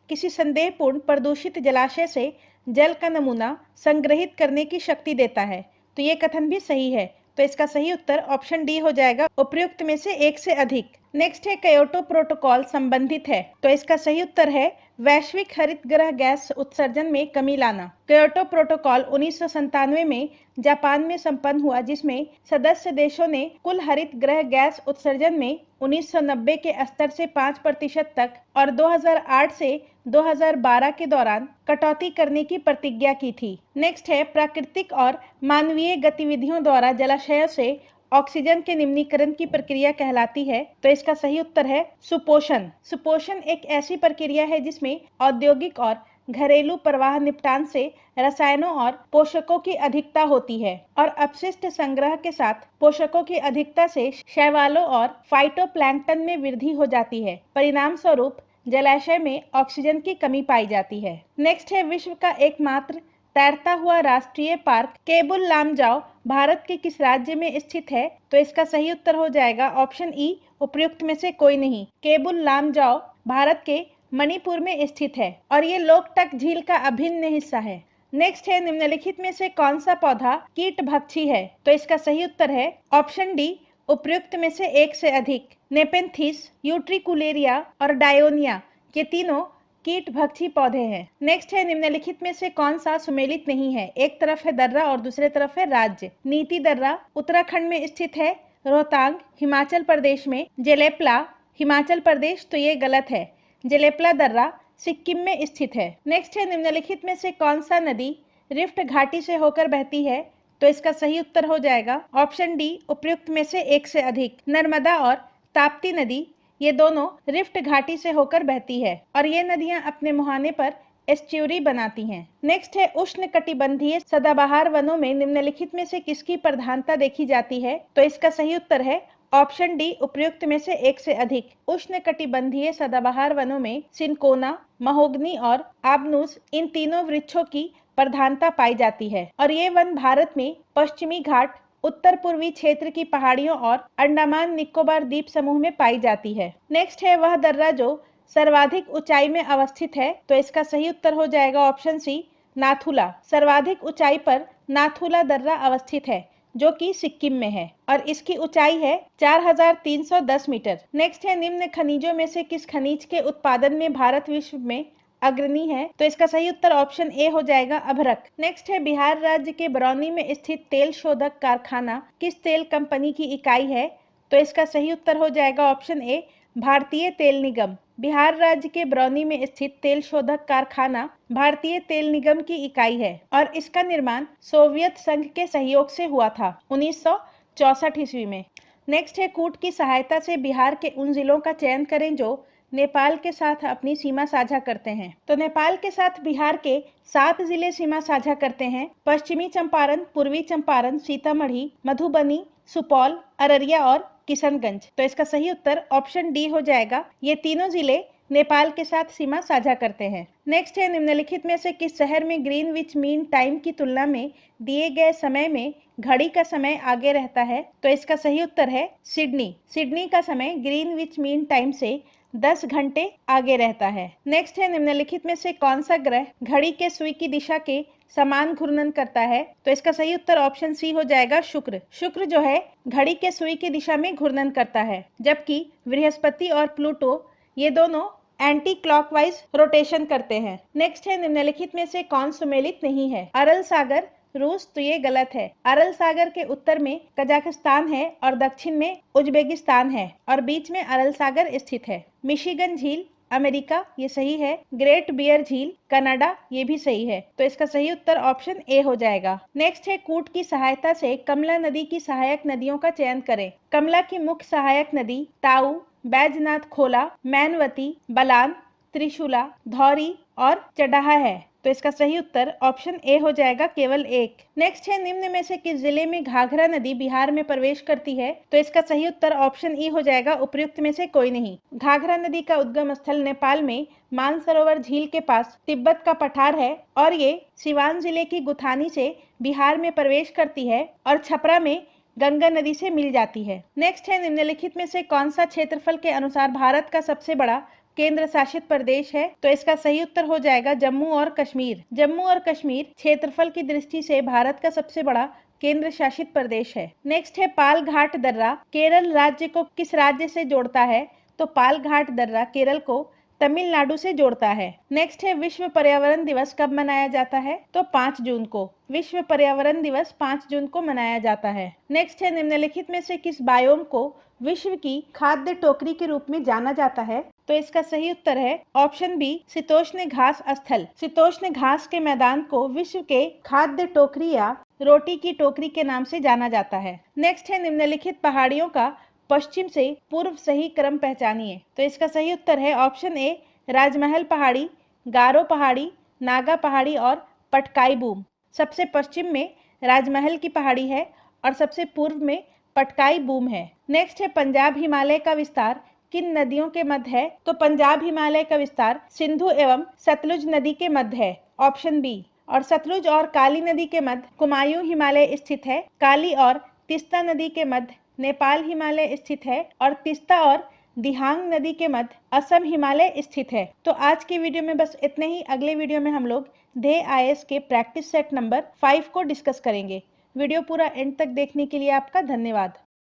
किसी संदेहपूर्ण प्रदूषित जलाशय से जल का नमूना संग्रहित करने की शक्ति देता है। तो ये कथन भी सही है। तो इसका सही उत्तर ऑप्शन डी हो जाएगा, उपयुक्त में से एक से अधिक। नेक्स्ट है क्योटो प्रोटोकॉल संबंधित है, तो इसका सही उत्तर है वैश्विक हरित गृह गैस उत्सर्जन में कमी लाना। क्योटो प्रोटोकॉल 1997 में जापान में संपन्न हुआ, जिसमें सदस्य देशों ने कुल हरित गृह गैस उत्सर्जन में 1990 के स्तर से 5% तक और 2008 से 2012 के दौरान कटौती करने की प्रतिज्ञा की थी। नेक्स्ट है प्राकृतिक और मानवीय गतिविधियों द्वारा जलाशयों से ऑक्सीजन के निम्नीकरण की प्रक्रिया कहलाती है। तो इसका सही उत्तर है सुपोषण। सुपोषण एक ऐसी प्रक्रिया है जिसमें औद्योगिक और घरेलू प्रवाह निपटान से रसायनों और पोषकों की अधिकता होती है और अपशिष्ट संग्रह के साथ पोषकों की अधिकता से शैवालों और फाइटोप्लैंक्टन में वृद्धि हो जाती है। परिणाम स्वरूप जलाशय में ऑक्सीजन की कमी पाई जाती है। नेक्स्ट है विश्व का एकमात्र तैरता हुआ राष्ट्रीय पार्क केबुल लामजाओ भारत के किस राज्य में स्थित है? तो इसका सही उत्तर हो जाएगा ऑप्शन ई, उपयुक्त में से कोई नहीं। केबुल लामजाओ भारत के मणिपुर में स्थित है और ये लोकटक झील का अभिन्न हिस्सा है। नेक्स्ट है निम्नलिखित में से कौन सा पौधा कीटभक्षी है? तो इसका सही उत्तर है ऑप्शन डी, उपयुक्त में से एक से अधिक। नेपेंथिस, यूट्रिकुलेरिया और डायोनिया ये तीनों कीट भक्षी पौधे हैं। नेक्स्ट है निम्नलिखित में से कौन सा सुमेलित नहीं है? एक तरफ है दर्रा और दूसरे तरफ है राज्य। नीति दर्रा उत्तराखंड में स्थित है, रोहतांग हिमाचल प्रदेश में, जेलेपला हिमाचल प्रदेश, तो ये गलत है। जेलेपला दर्रा सिक्किम में स्थित है। नेक्स्ट है निम्नलिखित में से कौन सा नदी रिफ्ट घाटी से होकर बहती है? तो इसका सही उत्तर हो जाएगा ऑप्शन डी, उपयुक्त में से एक से अधिक। नर्मदा और ताप्ती नदी ये दोनों रिफ्ट घाटी से होकर बहती है और ये नदियां अपने मुहाने पर एस्च्यूरी बनाती हैं। नेक्स्ट है उष्णकटिबंधीय सदाबहार वनों में निम्नलिखित में से किसकी प्रधानता देखी जाती है? तो इसका सही उत्तर है ऑप्शन डी, उपयुक्त में से एक से अधिक। उष्णकटिबंधीय सदाबहार वनों में सिनकोना, महोगनी और आबनूस इन तीनों वृक्षों की प्रधानता पाई जाती है और ये वन भारत में पश्चिमी घाट, उत्तर पूर्वी क्षेत्र की पहाड़ियों और अंडमान निकोबार द्वीप समूह में पाई जाती है। नेक्स्ट है वह दर्रा जो सर्वाधिक ऊंचाई में अवस्थित है? तो इसका सही उत्तर हो जाएगा ऑप्शन सी, नाथुला। सर्वाधिक ऊंचाई पर नाथुला दर्रा अवस्थित है जो कि सिक्किम में है और इसकी ऊंचाई है 4310 मीटर। नेक्स्ट है निम्न खनिजों में से किस खनिज के उत्पादन में भारत विश्व में अग्रणी है? तो इसका सही उत्तर ऑप्शन ए हो जाएगा, अभ्रक। नेक्स्ट है बिहार राज्य के बरौनी में स्थित तेल शोधक कारखाना किस तेल कंपनी की इकाई है? तो इसका सही उत्तर हो जाएगा ऑप्शन ए, भारतीय तेल निगम। बिहार राज्य के बरौनी में स्थित तेल शोधक कारखाना भारतीय तेल निगम की इकाई है और इसका निर्माण सोवियत संघ के सहयोग से हुआ था 1964 ईस्वी में। नेक्स्ट है कूट की सहायता से बिहार के उन जिलों का चयन करें जो नेपाल के साथ अपनी सीमा साझा करते हैं। तो नेपाल के साथ बिहार के 7 जिले सीमा साझा करते हैं, पश्चिमी चंपारण, पूर्वी चंपारण, सीतामढ़ी, मधुबनी, सुपौल, अररिया और किशनगंज। तो इसका सही उत्तर ऑप्शन डी हो जाएगा, ये तीनों जिले नेपाल के साथ सीमा साझा करते हैं। नेक्स्ट है निम्नलिखित में से किस शहर में ग्रीनविच मीन टाइम की तुलना में दिए गए समय में घड़ी का समय आगे रहता है? तो इसका सही उत्तर है सिडनी। सिडनी का समय ग्रीनविच मीन टाइम से 10 घंटे आगे रहता है। नेक्स्ट है निम्नलिखित में से कौन सा ग्रह घड़ी के सुई की दिशा के समान घूर्णन करता है? तो इसका सही उत्तर ऑप्शन सी हो जाएगा, शुक्र। शुक्र जो है घड़ी के सुई की दिशा में घूर्णन करता है, जबकि बृहस्पति और प्लूटो ये दोनों एंटी क्लॉकवाइज रोटेशन करते हैं। नेक्स्ट है निम्नलिखित में से कौन सुमेलित नहीं है? अरल सागर रूस, तो ये गलत है। अरल सागर के उत्तर में कजाकिस्तान है और दक्षिण में उज्बेकिस्तान है और बीच में अरल सागर स्थित है। मिशिगन झील अमेरिका, ये सही है। ग्रेट बियर झील कनाडा, ये भी सही है। तो इसका सही उत्तर ऑप्शन ए हो जाएगा। नेक्स्ट है कूट की सहायता से कमला नदी की सहायक नदियों का चयन करें। कमला की मुख्य सहायक नदी ताऊ, बैजनाथ खोला, मैनवती, बलान, त्रिशूला, धौरी और चडाहा है। तो इसका सही उत्तर ऑप्शन ए हो जाएगा, केवल एक। नेक्स्ट है निम्न में से किस जिले में घाघरा नदी बिहार में प्रवेश करती है। तो इसका सही उत्तर ऑप्शन ई हो जाएगा, उपयुक्त में से कोई नहीं। घाघरा नदी का उद्गम स्थल नेपाल में मानसरोवर झील के पास तिब्बत का पठार है और ये सिवान जिले की गुथानी से बिहार में प्रवेश करती है और छपरा में गंगा नदी से मिल जाती है। नेक्स्ट है निम्नलिखित में से कौन सा क्षेत्रफल के अनुसार भारत का सबसे बड़ा केंद्र शासित प्रदेश है। तो इसका सही उत्तर हो जाएगा जम्मू और कश्मीर। जम्मू और कश्मीर क्षेत्रफल की दृष्टि से भारत का सबसे बड़ा केंद्र शासित प्रदेश है। नेक्स्ट है पाल घाट दर्रा केरल राज्य को किस राज्य से जोड़ता है। तो पाल घाट दर्रा केरल को तमिलनाडु से जोड़ता है। नेक्स्ट है विश्व पर्यावरण दिवस कब मनाया जाता है। तो 5 जून को। विश्व पर्यावरण दिवस 5 जून को मनाया जाता है। नेक्स्ट है निम्नलिखित में से किस बायोम को विश्व की खाद्य टोकरी के रूप में जाना जाता है। तो इसका सही उत्तर है ऑप्शन बी, शीतोष्ण घास स्थल। शीतोष्ण घास के मैदान को विश्व के खाद्य टोकरी या रोटी की टोकरी के नाम से जाना जाता है। नेक्स्ट है निम्नलिखित पहाड़ियों का पश्चिम से पूर्व सही क्रम पहचानिए। तो इसका सही उत्तर है ऑप्शन ए, राजमहल पहाड़ी, गारो पहाड़ी, नागा पहाड़ी और पटकाई बूम। सबसे पश्चिम में राजमहल की पहाड़ी है और सबसे पूर्व में पटकाई बूम है। नेक्स्ट है पंजाब हिमालय का विस्तार किन नदियों के मध्य है। तो पंजाब हिमालय का विस्तार सिंधु एवं सतलुज नदी के मध्य है, ऑप्शन बी। और सतलुज और काली नदी के मध्य कुमायूं हिमालय स्थित है। काली और तीस्ता नदी के मध्य नेपाल हिमालय स्थित है और तीस्ता और दिहांग नदी के मध्य असम हिमालय स्थित है। तो आज की वीडियो में बस इतने ही। अगले वीडियो में हम लोग ध्येय आईएएस के प्रैक्टिस सेट नंबर 5 को डिस्कस करेंगे। वीडियो पूरा एंड तक देखने के लिए आपका धन्यवाद।